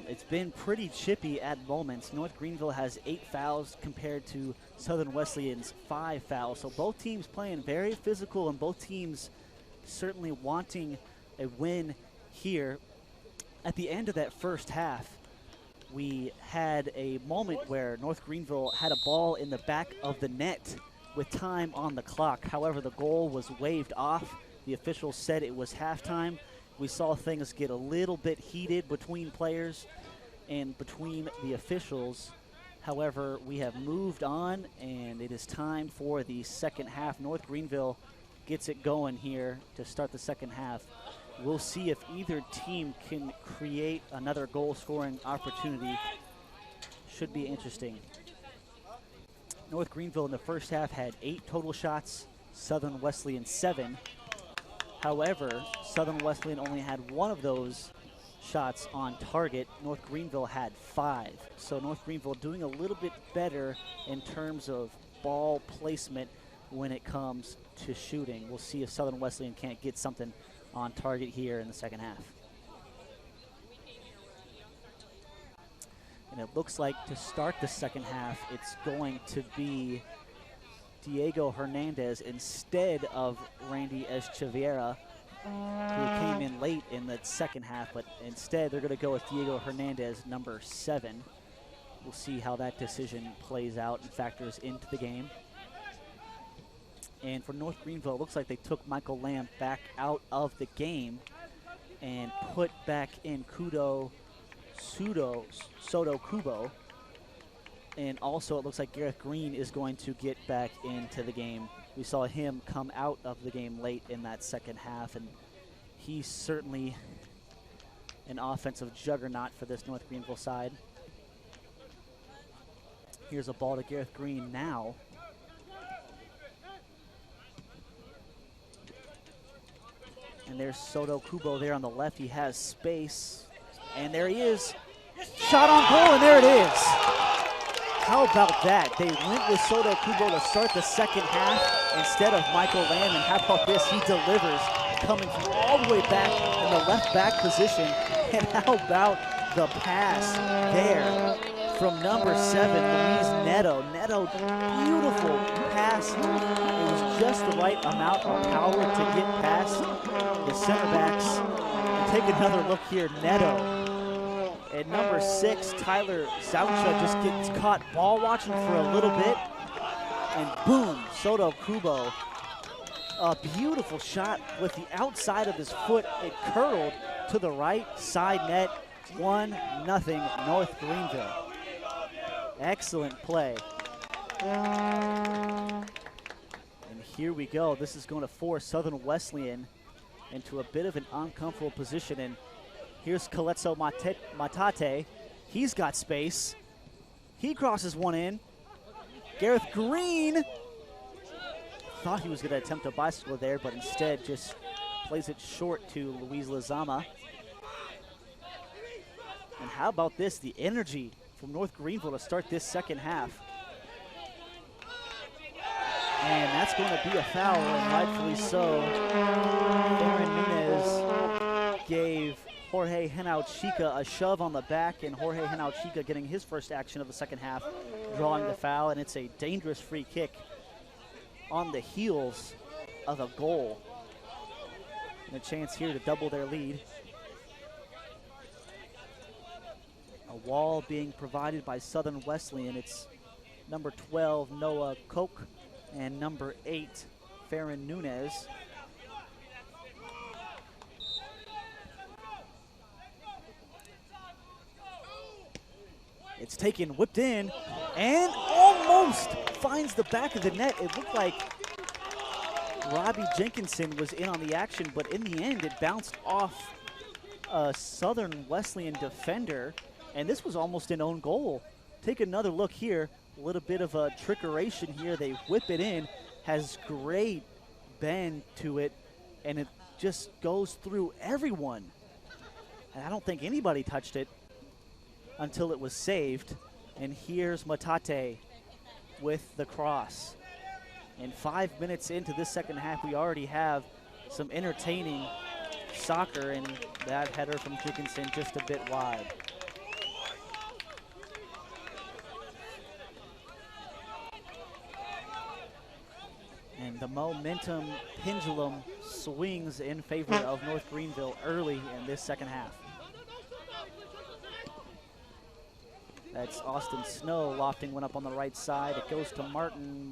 It's been pretty chippy at moments. North Greenville has 8 fouls compared to Southern Wesleyan's 5 fouls. So both teams playing very physical, and both teams certainly wanting a win here. At the end of that first half, we had a moment where North Greenville had a ball in the back of the net with time on the clock. However, the goal was waved off. The officials said it was halftime. We saw things get a little bit heated between players and between the officials. However, we have moved on, and it is time for the second half. North Greenville gets it going here to start the second half. We'll see if either team can create another goal-scoring opportunity. Should be interesting. North Greenville in the first half had 8 total shots, Southern Wesleyan 7. However, Southern Wesleyan only had 1 of those shots on target. North Greenville had 5. So North Greenville doing a little bit better in terms of ball placement when it comes to shooting. We'll see if Southern Wesleyan can't get something on target here in the second half. And it looks like to start the second half, it's going to be Diego Hernandez instead of Randy Echeverria, who came in late in the second half, but instead they're going to go with Diego Hernandez, number 7. We'll see how that decision plays out and factors into the game. And for North Greenville, it looks like they took Michael Lamb back out of the game and put back in Soto Kubo. And also it looks like Gareth Green is going to get back into the game. We saw him come out of the game late in that second half, and he's certainly an offensive juggernaut for this North Greenville side. Here's a ball to Gareth Green now. And there's Soto Kubo there on the left. He has space. And there he is. Shot on goal, and there it is. How about that? They went with Soto Kubo to start the second half instead of Michael Lamb. And how about this? He delivers, coming from all the way back in the left back position. And how about the pass there from number 7, Luis Neto. Neto, beautiful pass. It was just the right amount of power to get past the center backs. And take another look here, Neto. And number 6, Tyler Zaucha, just gets caught ball watching for a little bit. And boom, Soto Kubo. A beautiful shot with the outside of his foot. It curled to the right side net. 1-0 North Greenville. Excellent play. And here we go. This is going to force Southern Wesleyan into a bit of an uncomfortable position. And here's Coletso Matate. He's got space. He crosses one in. Gareth Green thought he was going to attempt a bicycle there, but instead just plays it short to Luis Lizama. And how about this? The energy from North Greenville to start this second half. And that's going to be a foul, and rightfully so. Aaron Nunez gave Jorge Henao-Chica a shove on the back, and Jorge Henao-Chica getting his first action of the second half, drawing the foul, and it's a dangerous free kick on the heels of a goal. And a chance here to double their lead. A wall being provided by Southern Wesleyan. It's number 12, Noah Koch, and number 8, Farron Nunez. It's taken, whipped in, and almost finds the back of the net. It looked like Robbie Jenkinson was in on the action, but in the end, it bounced off a Southern Wesleyan defender, and this was almost an own goal. Take another look here. A little bit of a trickeration here. They whip it in, has great bend to it, and it just goes through everyone. And I don't think anybody touched it. until it was saved. And here's Matate with the cross. And 5 minutes into this second half, we already have some entertaining soccer, and that header from Dickinson just a bit wide. And the momentum pendulum swings in favor of North Greenville early in this second half. That's Austin Snow lofting one up on the right side. It goes to Martin.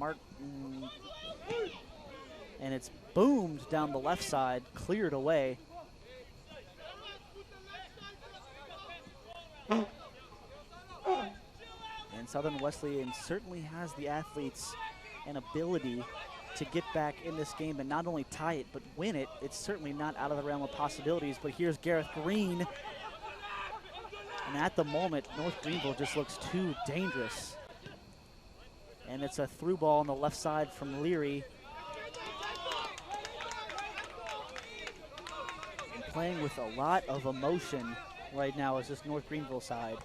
And it's boomed down the left side, cleared away. And Southern Wesleyan certainly has the athletes and ability to get back in this game and not only tie it, but win it. It's certainly not out of the realm of possibilities, but here's Gareth Green. And at the moment, North Greenville just looks too dangerous. And it's a through ball on the left side from Leary. And playing with a lot of emotion right now is this North Greenville side.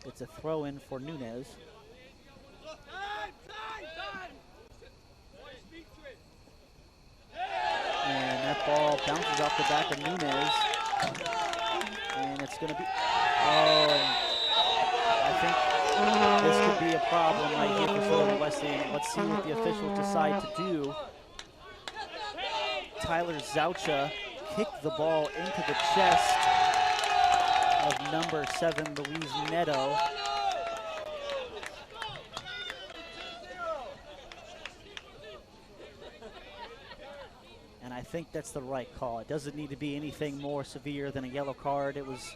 It's a throw in for Nunez. And that ball bounces off the back of Nunez. And it's going to be, I think this could be a problem right here for Southern Wesleyan. Let's see what the officials decide to do. Tyler Zaucha kicked the ball into the chest of number 7, Louise Neto. And I think that's the right call. It doesn't need to be anything more severe than a yellow card. It was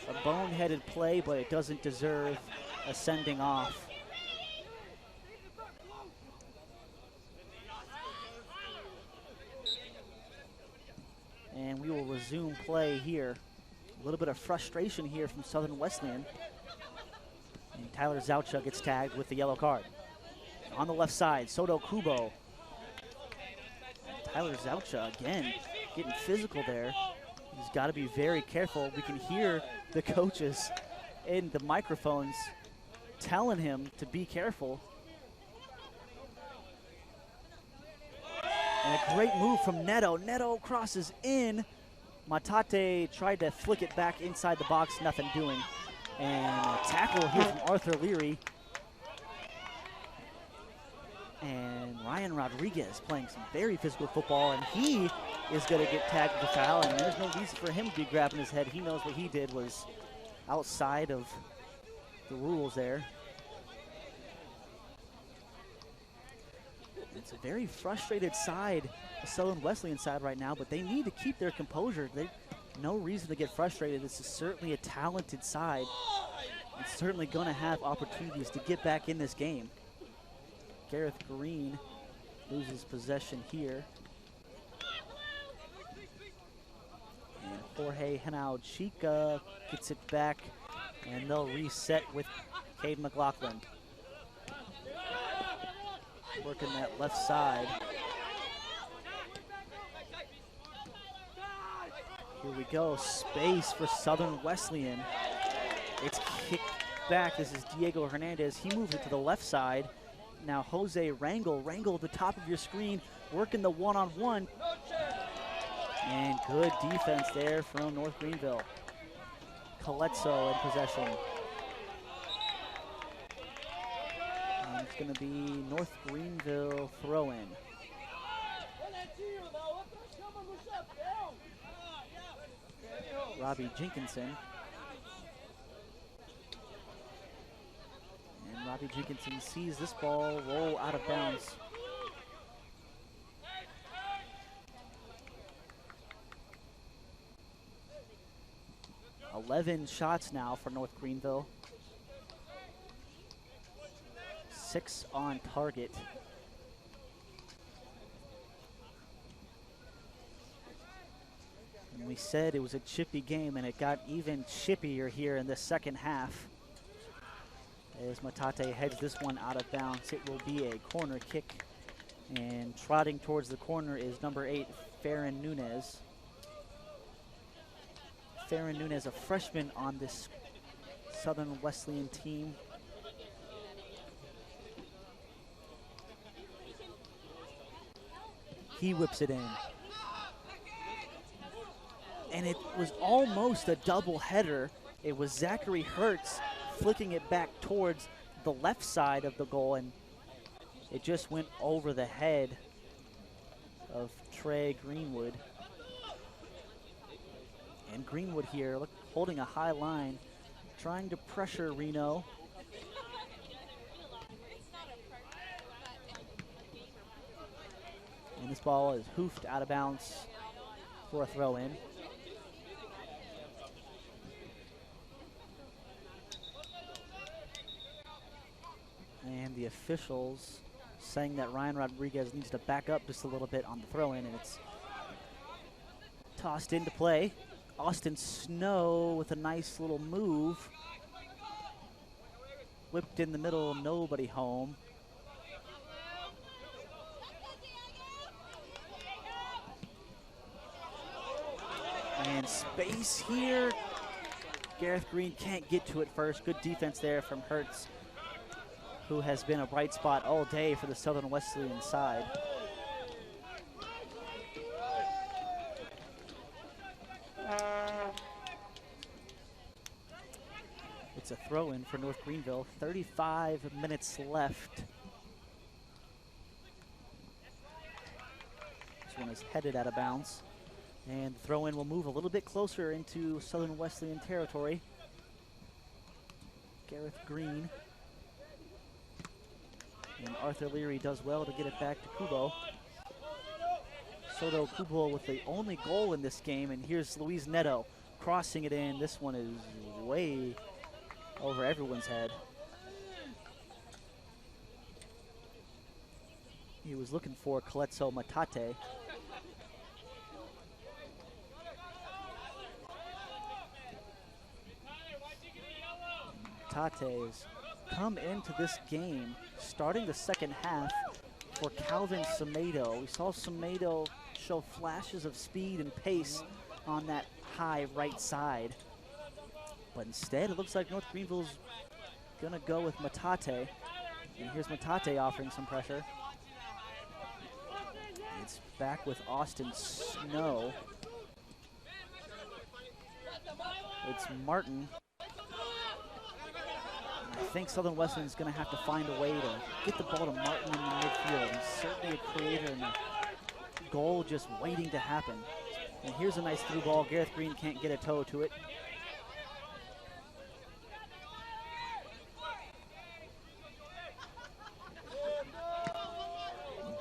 a boneheaded play, but it doesn't deserve a sending off. And we will resume play here. A little bit of frustration here from Southern Wesleyan. And Tyler Zaucha gets tagged with the yellow card. On the left side, Soto Kubo. Tyler Zaucha, again, getting physical there. He's got to be very careful. We can hear the coaches in the microphones telling him to be careful. And a great move from Neto. Neto crosses in. Matate tried to flick it back inside the box, nothing doing. And a tackle here from Arthur Leary. And Ryan Rodriguez playing some very physical football, and he is going to get tagged with a foul, and there's no reason for him to be grabbing his head. He knows what he did was outside of the rules there. It's a very frustrated side, the Southern Wesleyan side right now, but they need to keep their composure. No reason to get frustrated. This is certainly a talented side. It's certainly going to have opportunities to get back in this game. Gareth Green loses possession here. And Jorge Henao Chica gets it back, and they'll reset with Cade McLaughlin. Working that left side. Here we go, space for Southern Wesleyan. It's kicked back. This is Diego Hernandez. He moves it to the left side. Now Jose Rangel at the top of your screen, working the one-on-one. And good defense there from North Greenville. Coletzo in possession. And it's going to be North Greenville throw-in. Robbie Jenkinson. And Robbie Jenkinson sees this ball roll out of bounds. $11 shots now for North Greenville. 6 on target. And we said it was a chippy game, and it got even chippier here in the second half. As Matate heads this one out of bounds, it will be a corner kick And trotting towards the corner is number 8, Farron Nunez. Farron Nunez, a freshman on this Southern Wesleyan team. He whips it in. And it was almost a double header. It was Zachary Hertz flicking it back towards the left side of the goal, and it just went over the head of Trey Greenwood. And Greenwood here, look, holding a high line, trying to pressure Reno. And this ball is hoofed out of bounds for a throw-in. And the officials saying that Ryan Rodriguez needs to back up just a little bit on the throw-in, and it's tossed into play. Austin Snow with a nice little move. Whipped in the middle, nobody home. And space here. Gareth Green can't get to it first. Good defense there from Hertz, who has been a bright spot all day for the Southern Wesleyan side. It's a throw-in for North Greenville. 35 minutes left. This one is headed out of bounds. And the throw-in will move a little bit closer into Southern Wesleyan territory. Gareth Green. And Arthur Leary does well to get it back to Kubo. Soto Kubo with the only goal in this game, and here's Luis Neto crossing it in. This one is way over everyone's head. He was looking for Coletso Matate. Matate has come into this game starting the second half for Calvin Semedo. We saw Semedo show flashes of speed and pace on that high right side. But instead, it looks like North Greenville's going to go with Matate. And here's Matate offering some pressure. It's back with Austin Snow. It's Martin. I think Southern Wesleyan is going to have to find a way to get the ball to Martin in the midfield. He's certainly a creator and a goal just waiting to happen. And here's a nice through ball. Gareth Green can't get a toe to it.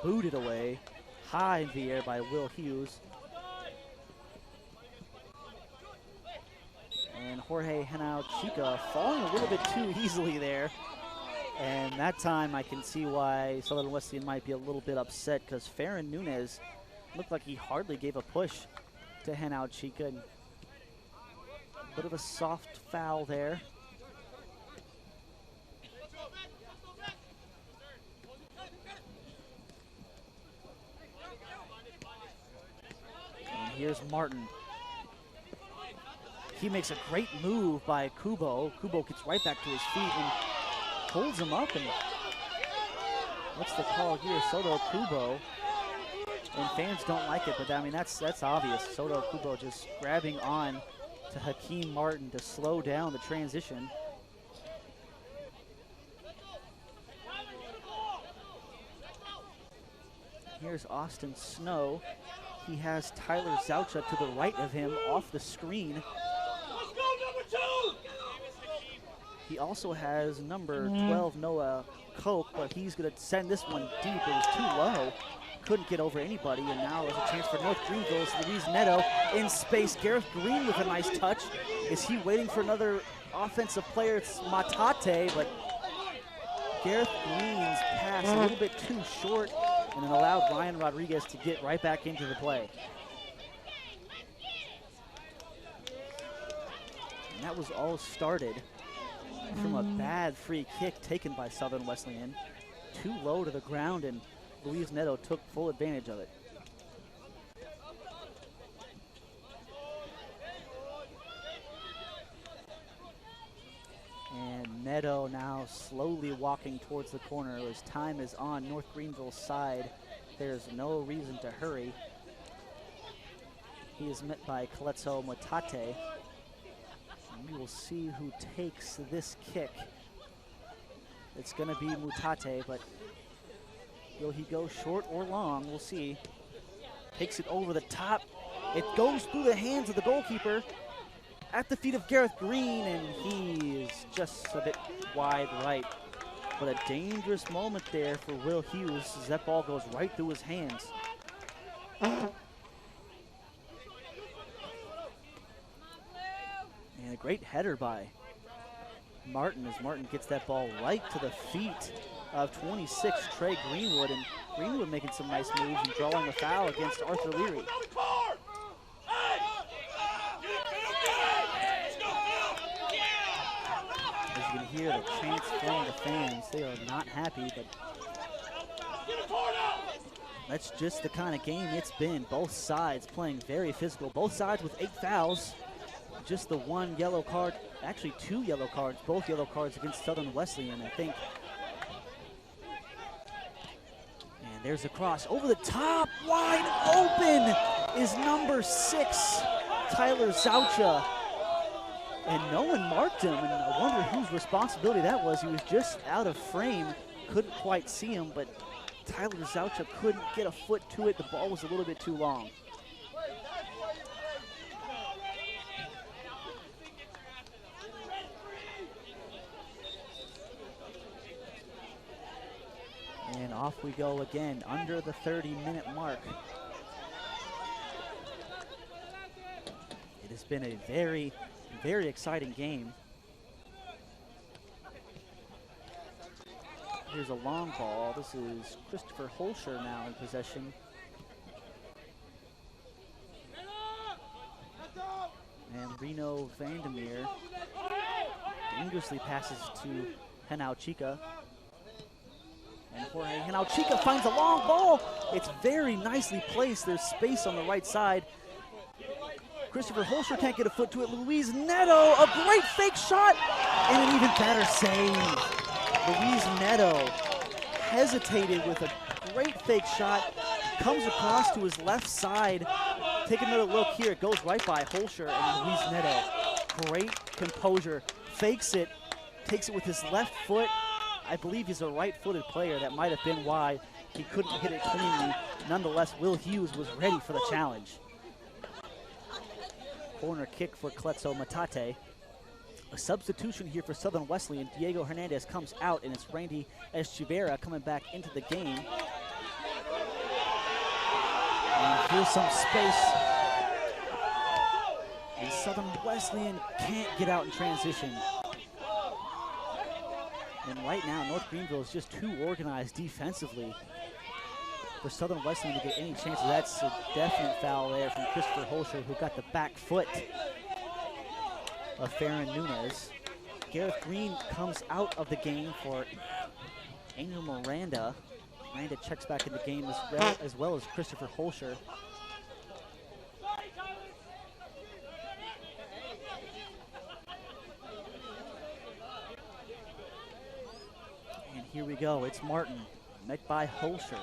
Booted away, high in the air by Will Hughes. And Jorge Henao Chica falling a little bit too easily there. And that time I can see why Southern Wesleyan might be a little bit upset, because Farron Nunez looked like he hardly gave a push to Henao Chica. And a bit of a soft foul there. And here's Martin. He makes a great move by Kubo. Kubo gets right back to his feet and holds him up. And what's the call here? Soto Kubo. And fans don't like it, but I mean, that's obvious. Soto Kubo just grabbing on to Hakeem Martin to slow down the transition. Here's Austin Snow. He has Tyler Zaucha to the right of him off the screen. He also has number 12, Noah Koch, but he's going to send this one deep. It was too low. Couldn't get over anybody, and now there's a chance for North Greenville's Luis Neto in space. Gareth Green with a nice touch. Is he waiting for another offensive player? It's Matate, but Gareth Green's pass a little bit too short, and it allowed Ryan Rodriguez to get right back into the play. And that was all started from a bad free kick taken by Southern Wesleyan. Too low to the ground, and Luis Neto took full advantage of it. And Neto now slowly walking towards the corner as time is on North Greenville's side. There's no reason to hurry. He is met by Coletso Mutate. And we will see who takes this kick. It's going to be Mutate, but will he go short or long? We'll see. Takes it over the top. It goes through the hands of the goalkeeper at the feet of Gareth Green, and he is just a bit wide right. But a dangerous moment there for Will Hughes as that ball goes right through his hands. And a great header by Martin as Martin gets that ball right to the feet of 26 Trey Greenwood, and Greenwood making some nice moves and drawing a foul against Arthur Leary. As you can hear the chants from the fans, they are not happy, but that's just the kind of game it's been. Both sides playing very physical, both sides with 8 fouls. Just the one yellow card, actually 2 yellow cards, both yellow cards against Southern Wesleyan, I think. And there's a cross over the top, wide open is number 6, Tyler Zaucha. And no one marked him, and I wonder whose responsibility that was. He was just out of frame, couldn't quite see him, but Tyler Zaucha couldn't get a foot to it. The ball was a little bit too long. And off we go again, under the 30-minute mark. It has been a very, very exciting game. Here's a long ball. This is Christopher Holscher now in possession. And Reno Vandermeer dangerously passes to Henao Chica. And Jorge Henao Chica finds a long ball. It's very nicely placed. There's space on the right side. Christopher Holscher can't get a foot to it. Luis Neto, a great fake shot, and an even better save. Luis Neto hesitated with a great fake shot, comes across to his left side. Take another look here. It goes right by Holscher and Luis Neto. Great composure. Fakes it, takes it with his left foot. I believe he's a right-footed player. That might have been why he couldn't hit it cleanly. Nonetheless, Will Hughes was ready for the challenge. Corner kick for Coletso Mutate. A substitution here for Southern Wesleyan. Diego Hernandez comes out, and it's Randy Echeverria coming back into the game. And here's some space. And Southern Wesleyan can't get out in transition. And right now, North Greenville is just too organized defensively for Southern Wesleyan to get any chances. That's a definite foul there from Christopher Holscher, who got the back foot of Farron Nunez. Gareth Green comes out of the game for Angel Miranda. Miranda checks back in the game as well as Christopher Holscher. And here we go, it's Martin, met by Holscher.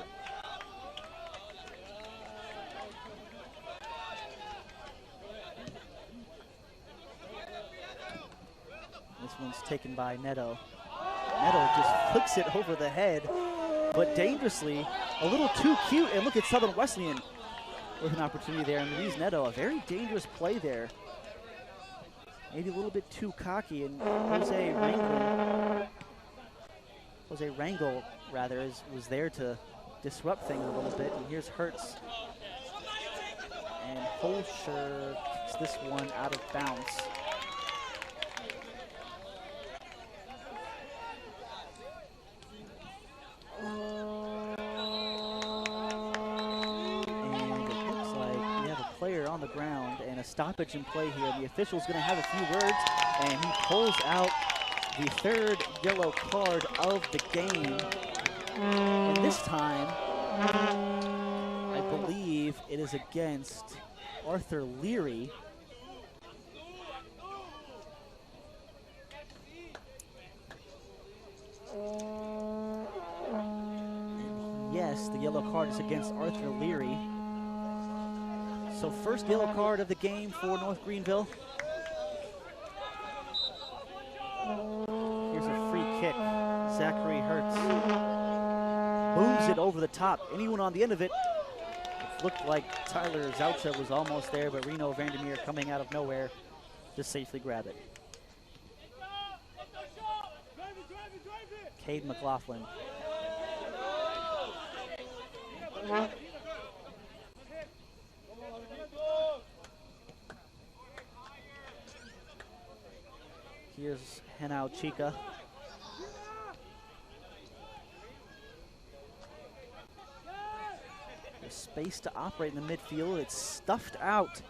This one's taken by Neto. Neto just flicks it over the head, but dangerously, a little too cute. And look at Southern Wesleyan with an opportunity there. And Luis Neto, a very dangerous play there. Maybe a little bit too cocky. And Jose Rangel, was there to disrupt things a little bit. And here's Hertz. And Holscher kicks this one out of bounds. On the ground and a stoppage in play here. The official's going to have a few words, and he pulls out the 3rd yellow card of the game. And this time, I believe it is against Arthur Leary. And yes, the yellow card is against Arthur Leary. So first yellow card of the game for North Greenville. Here's a free kick. Zachary Hertz booms it over the top. Anyone on the end of it? It looked like Tyler Zaucha was almost there, but Reno Vandermeer coming out of nowhere to safely grab it. Cade McLaughlin. Here's Henao Chica. There's space to operate in the midfield. It's stuffed out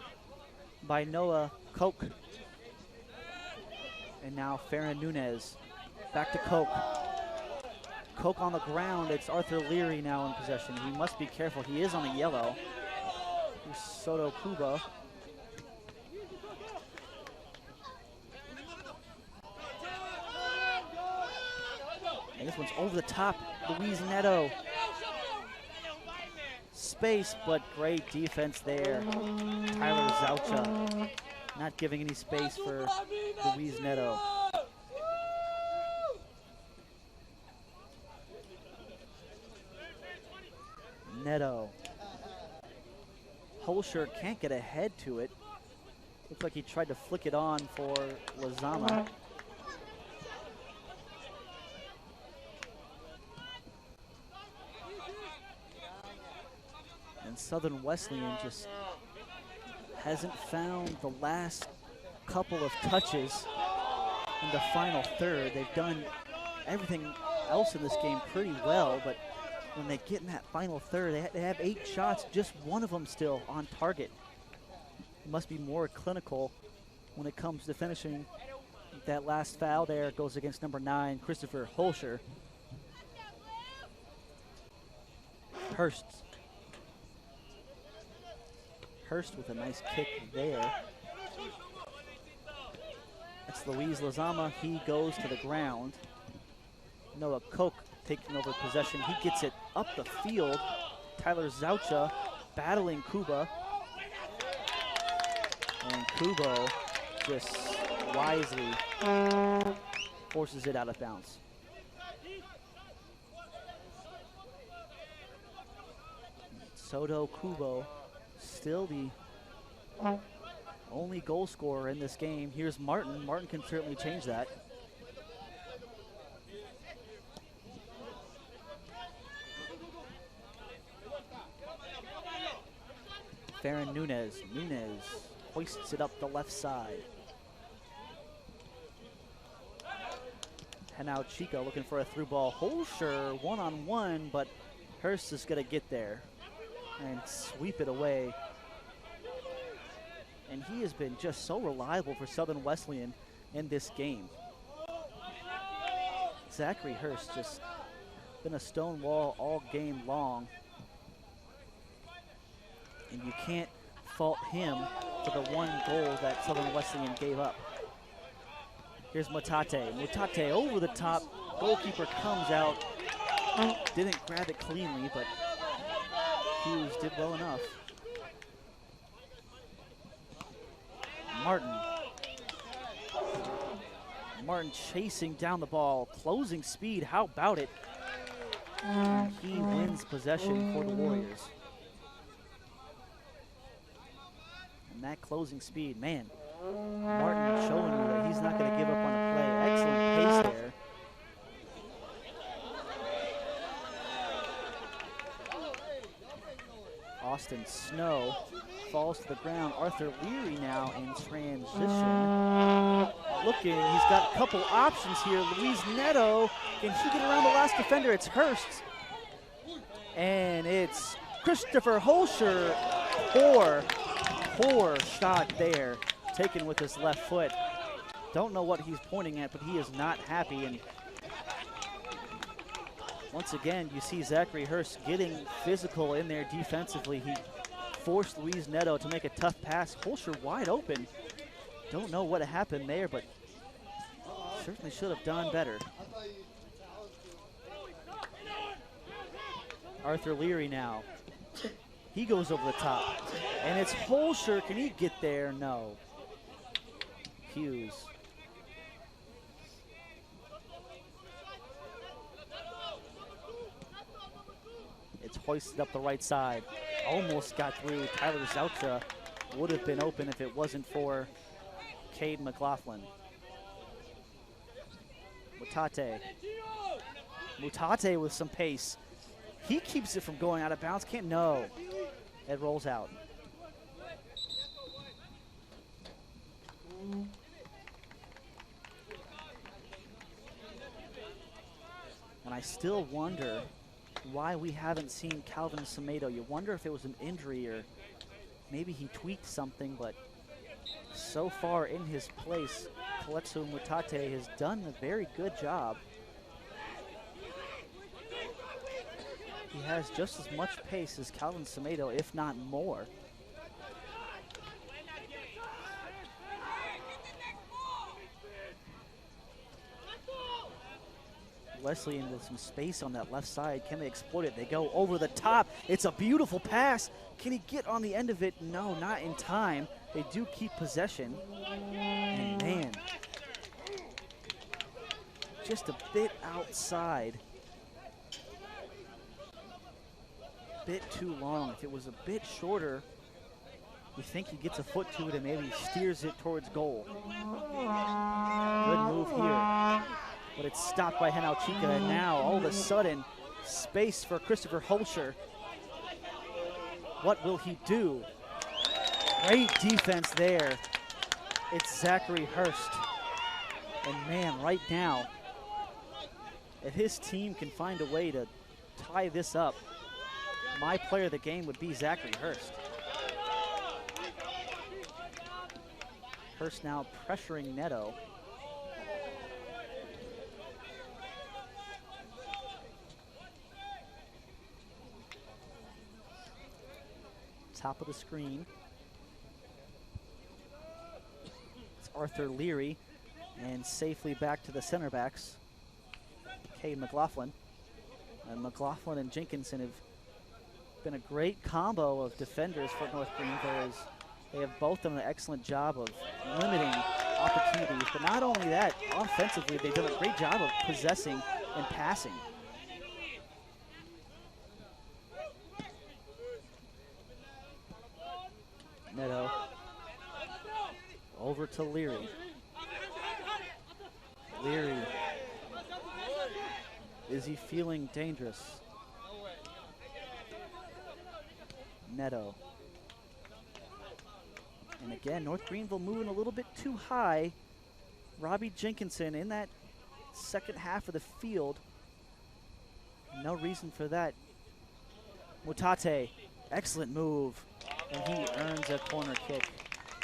by Noah Koch. And now Farron Nunez. Back to Koch. Koch on the ground. It's Arthur Leary now in possession. He must be careful. He is on a yellow. Here's Soto Kuba. And this one's over the top. Luis Neto. Space, but great defense there. Tyler Zaucha not giving any space for Luis Neto. Neto. Holscher can't get ahead to it. Looks like he tried to flick it on for Lazama. And Southern Wesleyan just hasn't found the last couple of touches in the final third. They've done everything else in this game pretty well, but when they get in that final third, they have 8 shots, just one of them still on target. It must be more clinical when it comes to finishing. That last foul there goes against number 9, Christopher Holscher. Hurst with a nice kick there. That's Luis Lazama. He goes to the ground. Noah Koch taking over possession. He gets it up the field. Tyler Zaucha battling Kuba. And Kubo just wisely forces it out of bounds. Soto Kubo still the only goal scorer in this game. Here's Martin. Martin can certainly change that. Farron Nunez. Nunez hoists it up the left side. Henao Chico looking for a through ball. Holscher one-on-one, but Hurst is going to get there and sweep it away. And he has been just so reliable for Southern Wesleyan in this game. Zachary Hurst just been a stone wall all game long. And you can't fault him for the one goal that Southern Wesleyan gave up. Here's Mutate. Mutate over the top. Goalkeeper comes out. Didn't grab it cleanly, but Hughes did well enough. Martin. Martin chasing down the ball. Closing speed. How about it? And he wins possession for the Warriors. And that closing speed, man. Martin showing you that he's not going to give up on a play. Excellent pace there. Austin Snow falls to the ground. Arthur Leary now in transition. Looking, he's got a couple options here. Luis Neto, can he get around the last defender? It's Hurst. And it's Christopher Holscher. Poor shot there, taken with his left foot. Don't know what he's pointing at, but he is not happy. And Once again, you see Zachary Hurst getting physical in there defensively. He forced Luis Neto to make a tough pass. Holscher wide open. Don't know what happened there, but certainly should have done better. Arthur Leary now. He goes over the top. And it's Holscher. Can he get there? No. Hughes. It's hoisted up the right side. Almost got through. Tyler Zoutra would have been open if it wasn't for Cade McLaughlin. Mutate with some pace. He keeps it from going out of bounds. Can't, no. It rolls out. And I still wonder why we haven't seen Calvin Semedo. You wonder if it was an injury or maybe he tweaked something, but so far in his place, Kaletsu Mutate has done a very good job. He has just as much pace as Calvin Semedo, if not more. Wesleyan with some space on that left side. Can they exploit it? They go over the top. It's a beautiful pass. Can he get on the end of it? No, not in time. They do keep possession. And man, just a bit outside. Bit too long. If it was a bit shorter, you think he gets a foot to it and maybe steers it towards goal. Good move here. But it's stopped by Henao Chica, and now all of a sudden, space for Christopher Holscher. What will he do? Great defense there. It's Zachary Hurst. And man, right now, if his team can find a way to tie this up, my player of the game would be Zachary Hurst. Hurst now pressuring Neto. Top of the screen. It's Arthur Leary, and safely back to the center backs. Cade McLaughlin. And McLaughlin and Jenkinson have been a great combo of defenders for North Greenville, as they have both done an excellent job of limiting opportunities. But not only that, offensively, they've done a great job of possessing and passing. Neto over to Leary. Leary. Is he feeling dangerous? Neto. And again, North Greenville moving a little bit too high. Robbie Jenkinson in that second half of the field. No reason for that. Mutate, excellent move. And he earns a corner kick.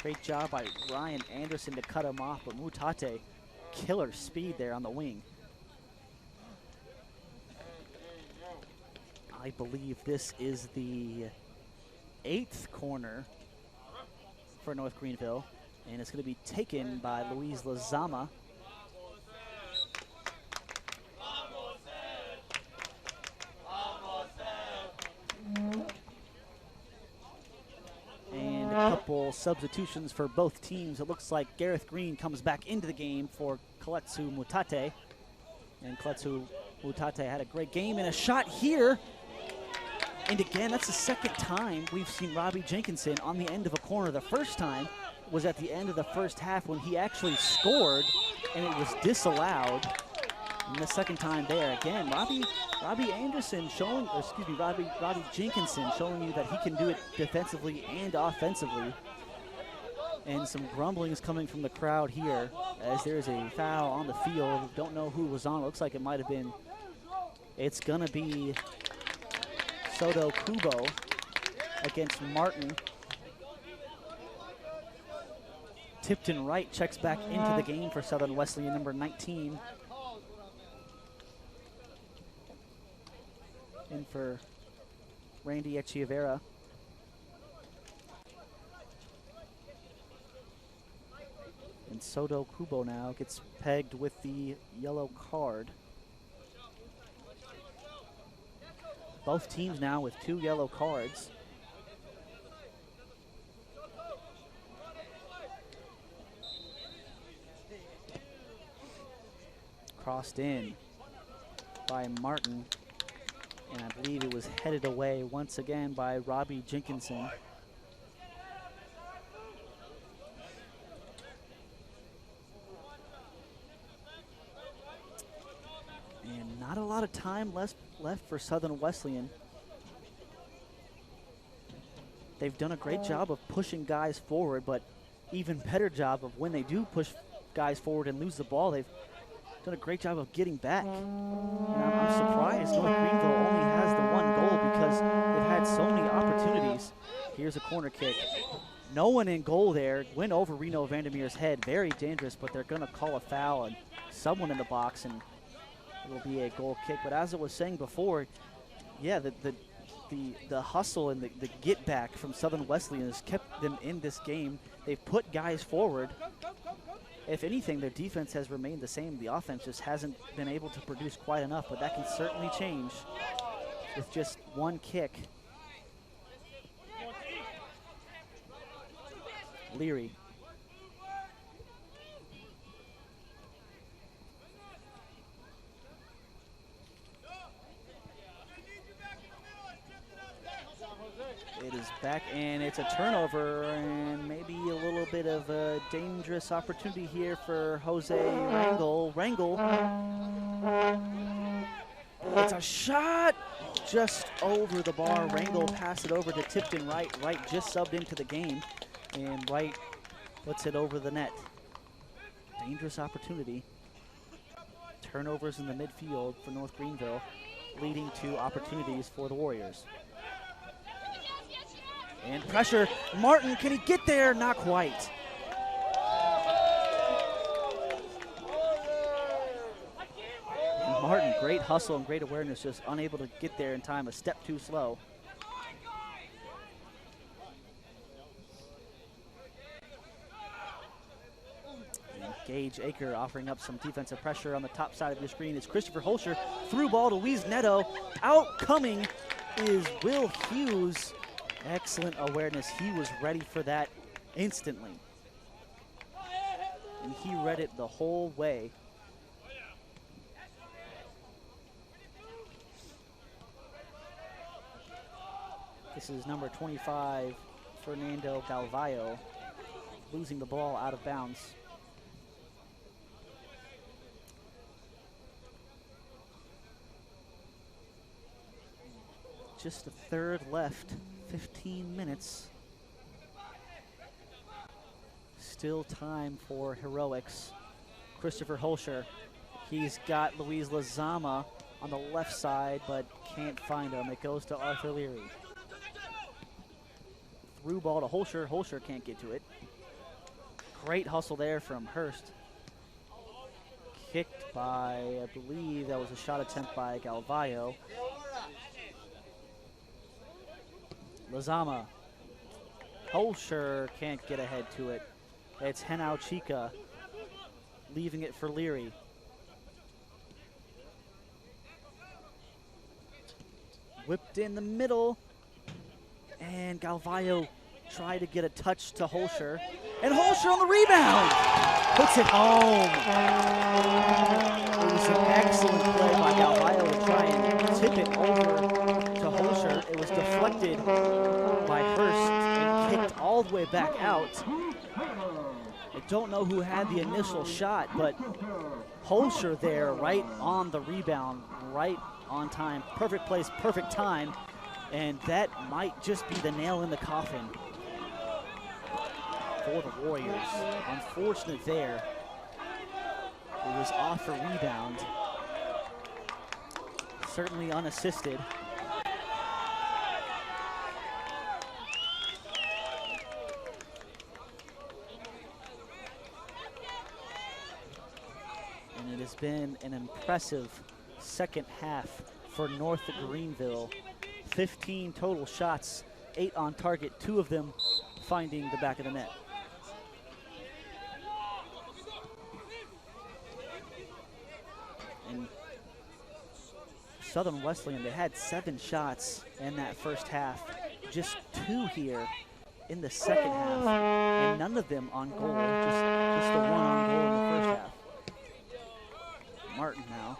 Great job by Ryan Anderson to cut him off, but Mutate, killer speed there on the wing. I believe this is the 8th corner for North Greenville, and it's going to be taken by Luis Lazama. And a couple substitutions for both teams. It looks like Gareth Green comes back into the game for Kaletsu Mutate. And Kaletsu Mutate had a great game and a shot here. And again, that's the second time we've seen Robbie Jenkinson on the end of a corner. The first time was at the end of the first half when he actually scored and it was disallowed. And the second time there, again, Robbie Anderson showing, or excuse me, Robbie Jenkinson showing you that he can do it defensively and offensively. And some grumblings coming from the crowd here as there's a foul on the field. Don't know who was on. Looks like it might have been, it's gonna be Soto Kubo against Martin. Tipton Wright checks back into the game for Southern Wesleyan, number 19. in for Randy Echeverria. And Soto Kubo now gets pegged with the yellow card. Both teams now with 2 yellow cards. Crossed in by Martin, and I believe it was headed away once again by Robbie Jenkinson. And not a lot of time left for Southern Wesleyan. They've done a great job of pushing guys forward, but even better job of when they do push guys forward and lose the ball, they've done a great job of getting back. And I'm surprised North Greenville only has the 1 goal because they've had so many opportunities. Here's a corner kick. No one in goal there. Went over Reno Vandermeer's head. Very dangerous, but they're going to call a foul and someone in the box, and it'll be a goal kick. But as I was saying before, yeah, the hustle and the get back from Southern Wesleyan has kept them in this game. They've put guys forward. If anything, their defense has remained the same. The offense just hasn't been able to produce quite enough, but that can certainly change with just 1 kick. Leary. It is back, and it's a turnover, and maybe a little bit of a dangerous opportunity here for Jose Rangel. Rangel. It's a shot just over the bar. Rangel passed it over to Tipton Wright. Wright just subbed into the game, and Wright puts it over the net. Dangerous opportunity. Turnovers in the midfield for North Greenville, leading to opportunities for the Warriors. And pressure, Martin, can he get there? Not quite. And Martin, great hustle and great awareness, just unable to get there in time, a step too slow. And Gage Aker offering up some defensive pressure on the top side of your screen. It's Christopher Holscher, through ball to Luis Neto. Outcoming is Will Hughes. Excellent awareness. He was ready for that instantly. And he read it the whole way. This is number 25, Fernando Galvayo, losing the ball out of bounds. Just a third left. 15 minutes. Still time for heroics. Christopher Holscher. He's got Luis Lazama on the left side, but can't find him. It goes to Arthur Leary. Through ball to Holscher. Holscher can't get to it. Great hustle there from Hurst. Kicked by, I believe that was a shot attempt by Galvayo. Lazama. Holscher can't get ahead to it. It's Henao Chica leaving it for Leary. Whipped in the middle. And Galvayo tried to get a touch to Holscher. And Holscher on the rebound. Puts it home. It was an excellent play by Galvayo to try and tip it over to Holscher. It was deflected by Hurst and kicked all the way back out. I don't know who had the initial shot, but Holscher there right on the rebound, right on time. Perfect place, perfect time. And that might just be the nail in the coffin for the Warriors. Unfortunate there. It was off a rebound. Certainly unassisted. And it has been an impressive second half for North Greenville. 15 total shots, 8 on target, 2 of them finding the back of the net. And Southern Wesleyan, they had 7 shots in that first half, just 2 here in the second half, and none of them on goal, just the 1 on goal in the first half. Martin now.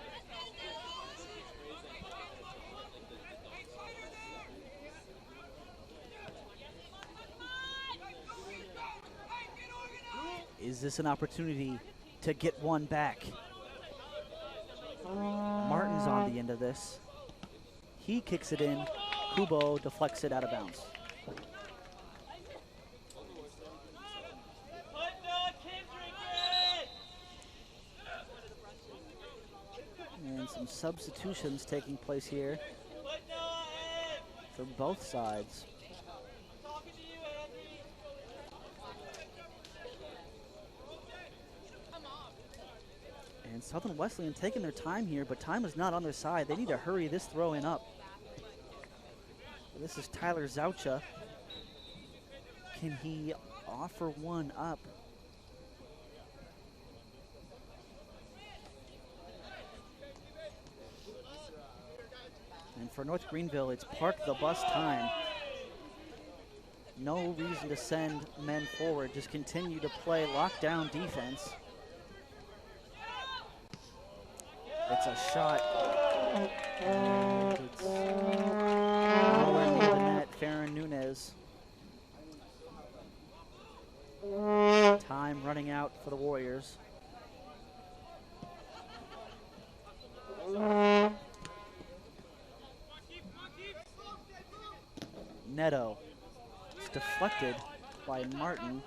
Is this an opportunity to get one back? Martin's on the end of this. He kicks it in. Kubo deflects it out of bounds. And some substitutions taking place here for both sides. And Southern Wesleyan taking their time here, but time is not on their side. They need to hurry this throw-in up. This is Tyler Zaucha. Can he offer one up? And for North Greenville, it's park the bus time. No reason to send men forward. Just continue to play lockdown defense. It's a shot. And it's nowhere near the net. Farron Nunez. Time running out for the Warriors. Neto. It's deflected by Martin.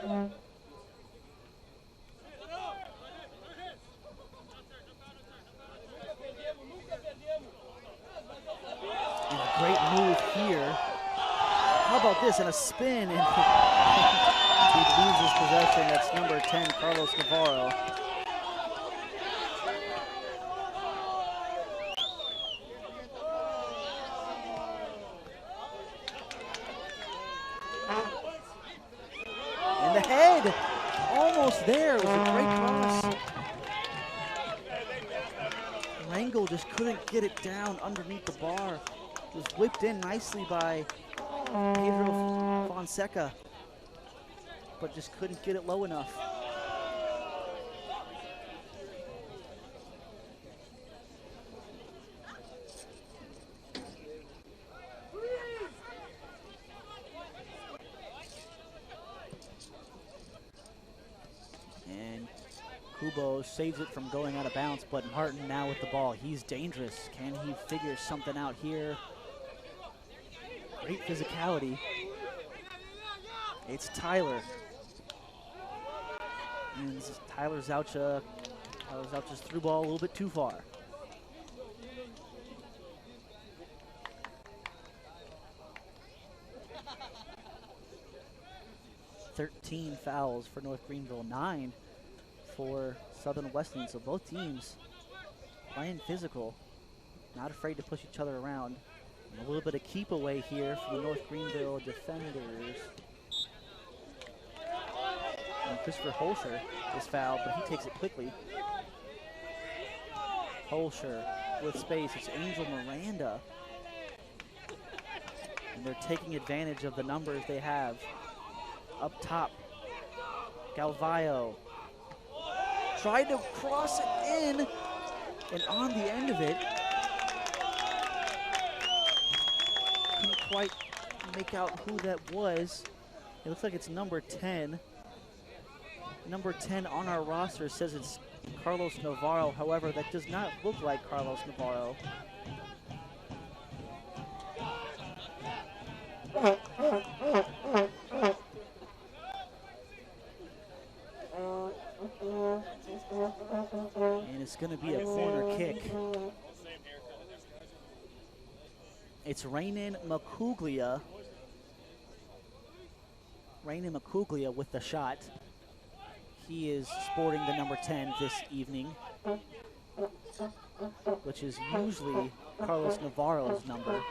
And a great move here. How about this? And a spin. And he loses possession. That's number 10, Carlos Navarro. And the head. Almost there. It was a great cross. Rangel just couldn't get it down underneath the bar. It was whipped in nicely by Pedro Fonseca, but just couldn't get it low enough. And Kubo saves it from going out of bounds, but Martin now with the ball. He's dangerous. Can he figure something out here? Great physicality. It's Tyler. And this is Tyler Zaucha. Tyler Zaucha's through ball a little bit too far. "13 fouls for North Greenville, 9 for Southern Wesleyan. So both teams playing physical, not afraid to push each other around. And a little bit of keep away here for the North Greenville defenders. And Christopher Holscher is fouled, but he takes it quickly. Holscher with space. It's Angel Miranda. And they're taking advantage of the numbers they have. Up top, Galvayo tried to cross it in, and on the end of it, couldn't quite make out who that was. It looks like it's number 10. Number 10 on our roster says it's Carlos Navarro. However, that does not look like Carlos Navarro. And it's going to be a corner kick. It's Raynan Macuglia. Raynan Macuglia with the shot. He is sporting the number 10 this evening. which is usually Carlos Navarro's number.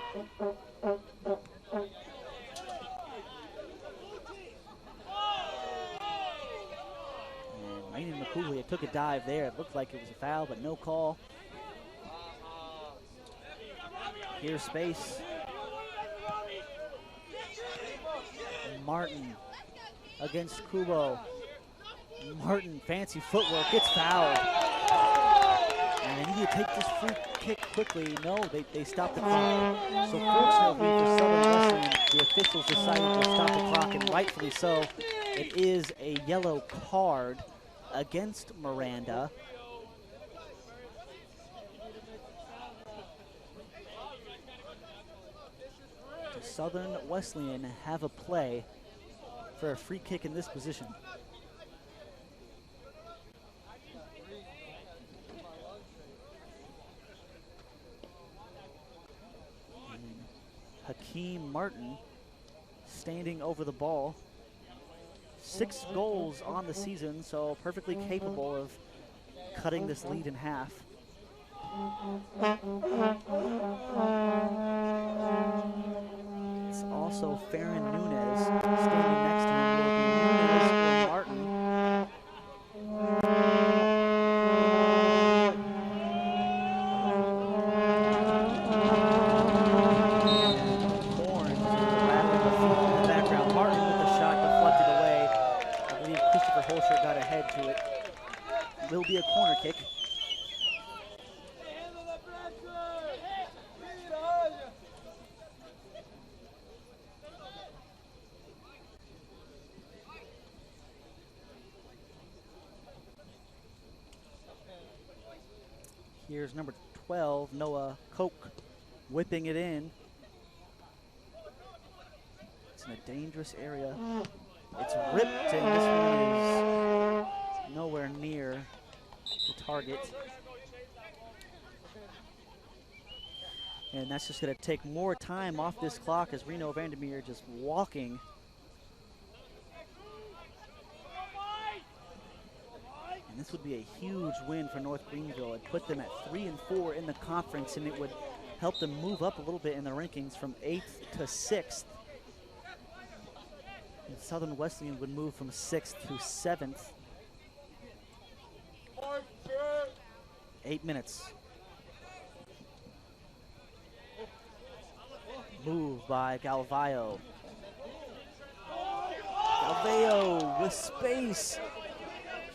And Raymond Macuglia took a dive there. It looked like it was a foul, but no call. Here's space. Martin against Kubo. Martin, fancy footwork, gets fouled. And they need to take this free kick quickly. No, they stopped the clock. So fortunately for Southern Wesleyan, the officials decided to stop the clock, and rightfully so. It is a yellow card against Miranda. Southern Wesleyan have a play for a free kick in this position. And Hakeem Martin standing over the ball. 6 goals on the season, so perfectly capable of cutting this lead in half. It's also Farron Nunez standing next to him. Will it be Nunez or Martin? Horn to the rattling of feet in the background. Martin with the shot deflected away. I believe Christopher Holscher got ahead to it. Will be a corner kick. Here's number 12, Noah Koch, whipping it in. It's in a dangerous area. It's ripped, and this one is nowhere near the target. And that's just going to take more time off this clock as Reno Vandermeer just walking. And this would be a huge win for North Greenville. It'd put them at 3-4 in the conference, and it would help them move up a little bit in the rankings from 8th to 6th. And Southern Wesleyan would move from 6th to 7th. 8 minutes. Move by Galvayo. Galvayo with space.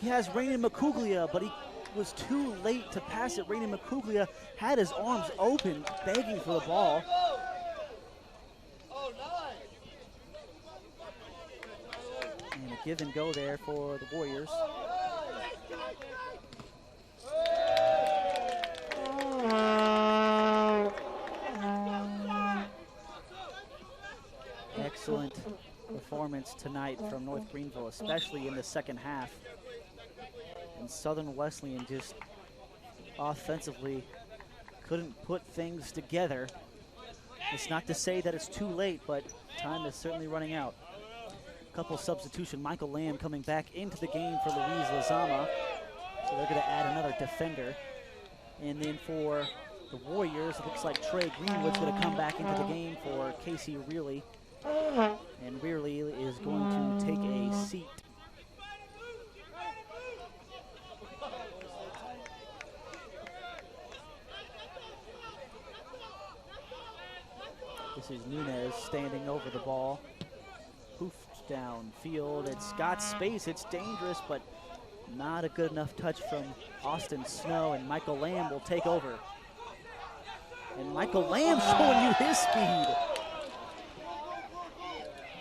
He has Raymond Macuglia, but he was too late to pass it. Raymond Macuglia had his arms open, begging for the ball. And a give and go there for the Warriors. Excellent performance tonight from North Greenville, especially in the second half. And Southern Wesleyan just offensively couldn't put things together. It's not to say that it's too late, but time is certainly running out. A couple substitution. Michael Lamb coming back into the game for Luis Lozama. So they're going to add another defender. And then for the Warriors, it looks like Trey Greenwood's going to come back into the game for Casey Rearley. And Rearley is going to take a seat. This is Nunez standing over the ball. Poofed downfield. It's got space. It's dangerous, but not a good enough touch from Austin Snow, and Michael Lamb will take over. And Michael Lamb showing you his speed.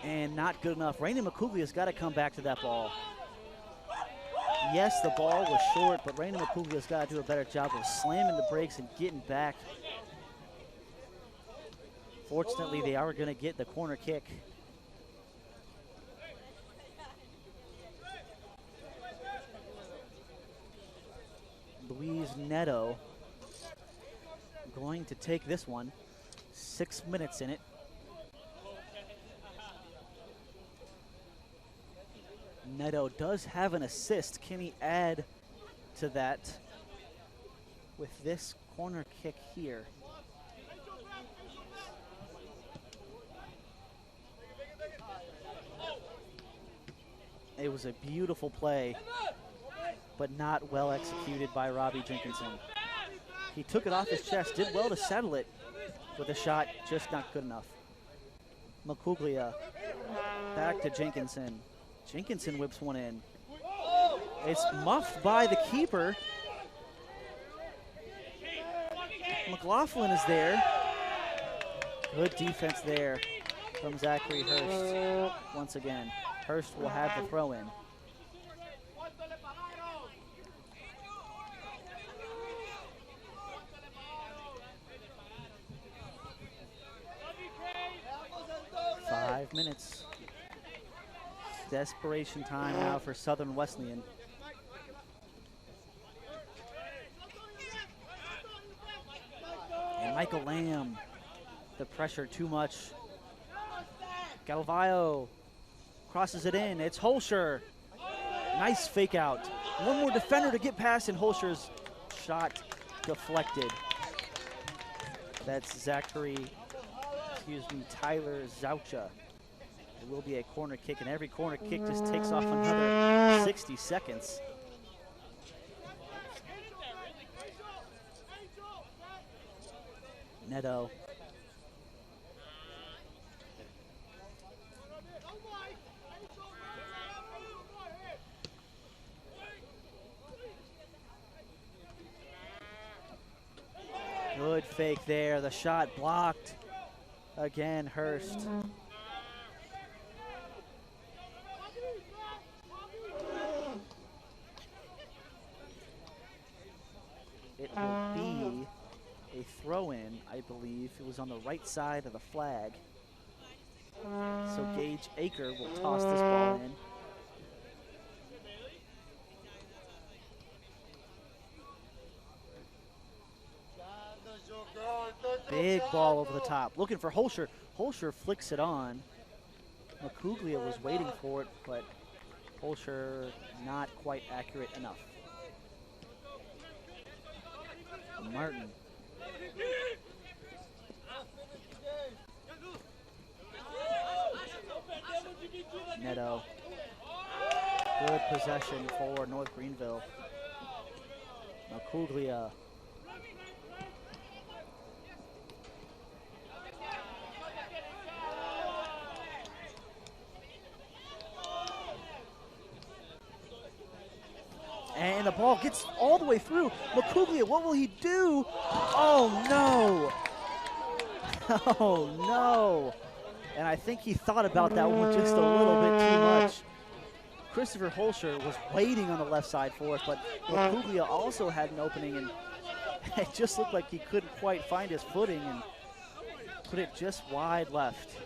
And not good enough. Raymond Macuglia's got to come back to that ball. Yes, the ball was short, but Raymond Macuglia's got to do a better job of slamming the brakes and getting back. Fortunately, they are going to get the corner kick. Luis Neto going to take this one. 6 minutes in it. Neto does have an assist. Can he add to that? with this corner kick here. It was a beautiful play, but not well executed by Robbie Jenkinson. He took it off his chest, did well to settle it, with a shot just not good enough. Macuglia back to Jenkinson. Jenkinson whips one in. It's muffed by the keeper. McLaughlin is there. Good defense there from Zachary Hurst once again. Hurst will have the throw in. Five minutes. Desperation time now for Southern Wesleyan. And Michael Lamb, the pressure too much. Galvayo crosses it in. It's Holscher. Nice fake out. One more defender to get past, and Holscher's shot deflected. That's Tyler Zaucha. It will be a corner kick, and every corner kick just takes off another 60 seconds. Neto. Good fake there. The shot blocked. Again, Hurst. It will be a throw-in, I believe. It was on the right side of the flag. So Gage Aker will toss this ball in. Big ball over the top. Looking for Holscher. Holscher flicks it on. Macuglia was waiting for it, but Holscher not quite accurate enough. Martin. Neto. Good possession for North Greenville. Macuglia. And the ball gets all the way through. Macuglia, what will he do? Oh, no. Oh, no. And I think he thought about that one just a little bit too much. Christopher Holscher was waiting on the left side for it, but Macuglia also had an opening, and it just looked like he couldn't quite find his footing and put it just wide left.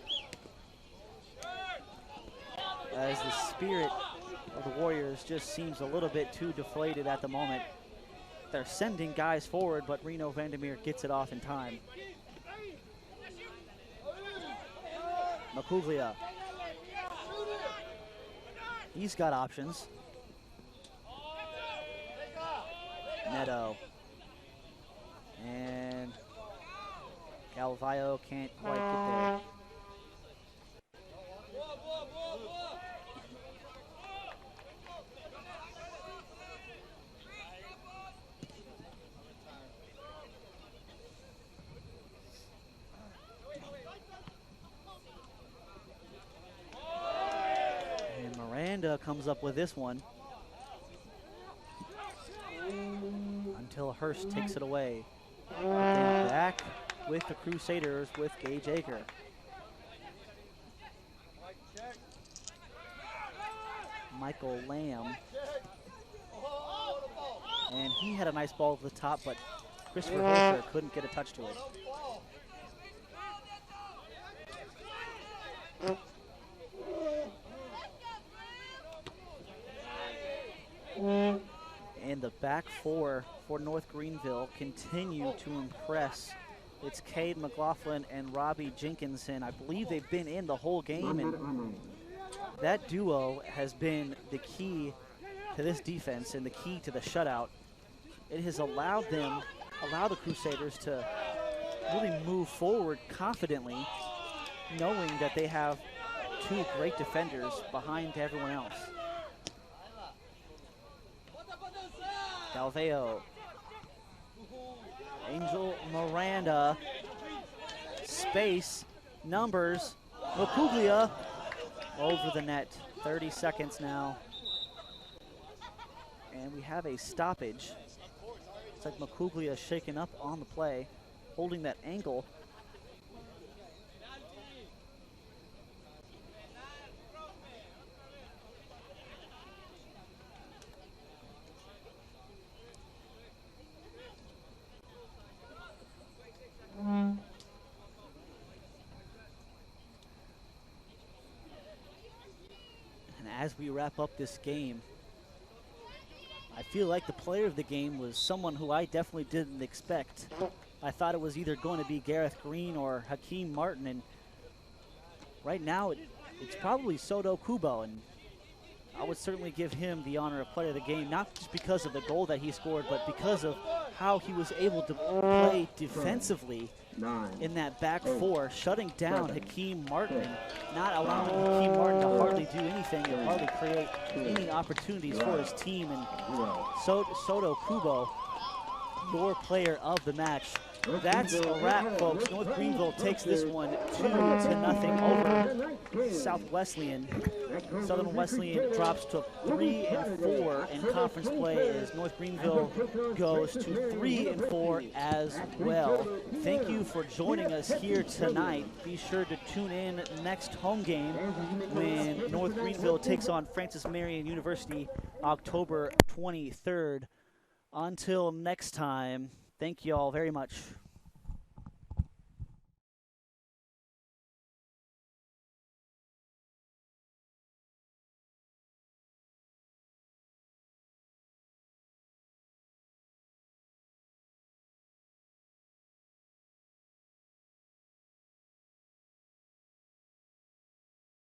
As the spirit of the Warriors just seems a little bit too deflated at the moment. They're sending guys forward, but Reno Vandermeer gets it off in time. Macuglia. He's got options. Neto. And Galvayo can't quite get there. Comes up with this one until Hurst takes it away. Then back with the Crusaders with Gage Aker. Michael Lamb. And he had a nice ball over the top, but Christopher Holscher couldn't get a touch to it. And the back four for North Greenville continue to impress. It's Cade McLaughlin and Robbie Jenkinson. I believe they've been in the whole game, and that duo has been the key to this defense and the key to the shutout. It has allowed them allow the Crusaders to really move forward confidently, knowing that they have two great defenders behind everyone else. Galveo, Angel Miranda, space, numbers, Macuglia over the net. 30 seconds now. And we have a stoppage. It's like Macuglia shaken up on the play, holding that ankle. And as we wrap up this game, I feel like the player of the game was someone who I definitely didn't expect. I thought it was either going to be Gareth Green or Hakeem Martin, and right now it's probably Soto Kubo, and I would certainly give him the honor of player of the game, not just because of the goal that he scored, but because of how he was able to play defensively in that back four, shutting down Hakeem Martin, not allowing Hakeem Martin to hardly do anything and hardly create any opportunities for his team. And Soto Kubo, your player of the match. That's a wrap, folks. North Greenville takes this one 2-0 over South Wesleyan. Southern Wesleyan drops to 3-4 in conference play as North Greenville goes to 3-4 as well. Thank you for joining us here tonight. Be sure to tune in next home game when North Greenville takes on Francis Marion University October 23rd. Until next time, thank you all very much.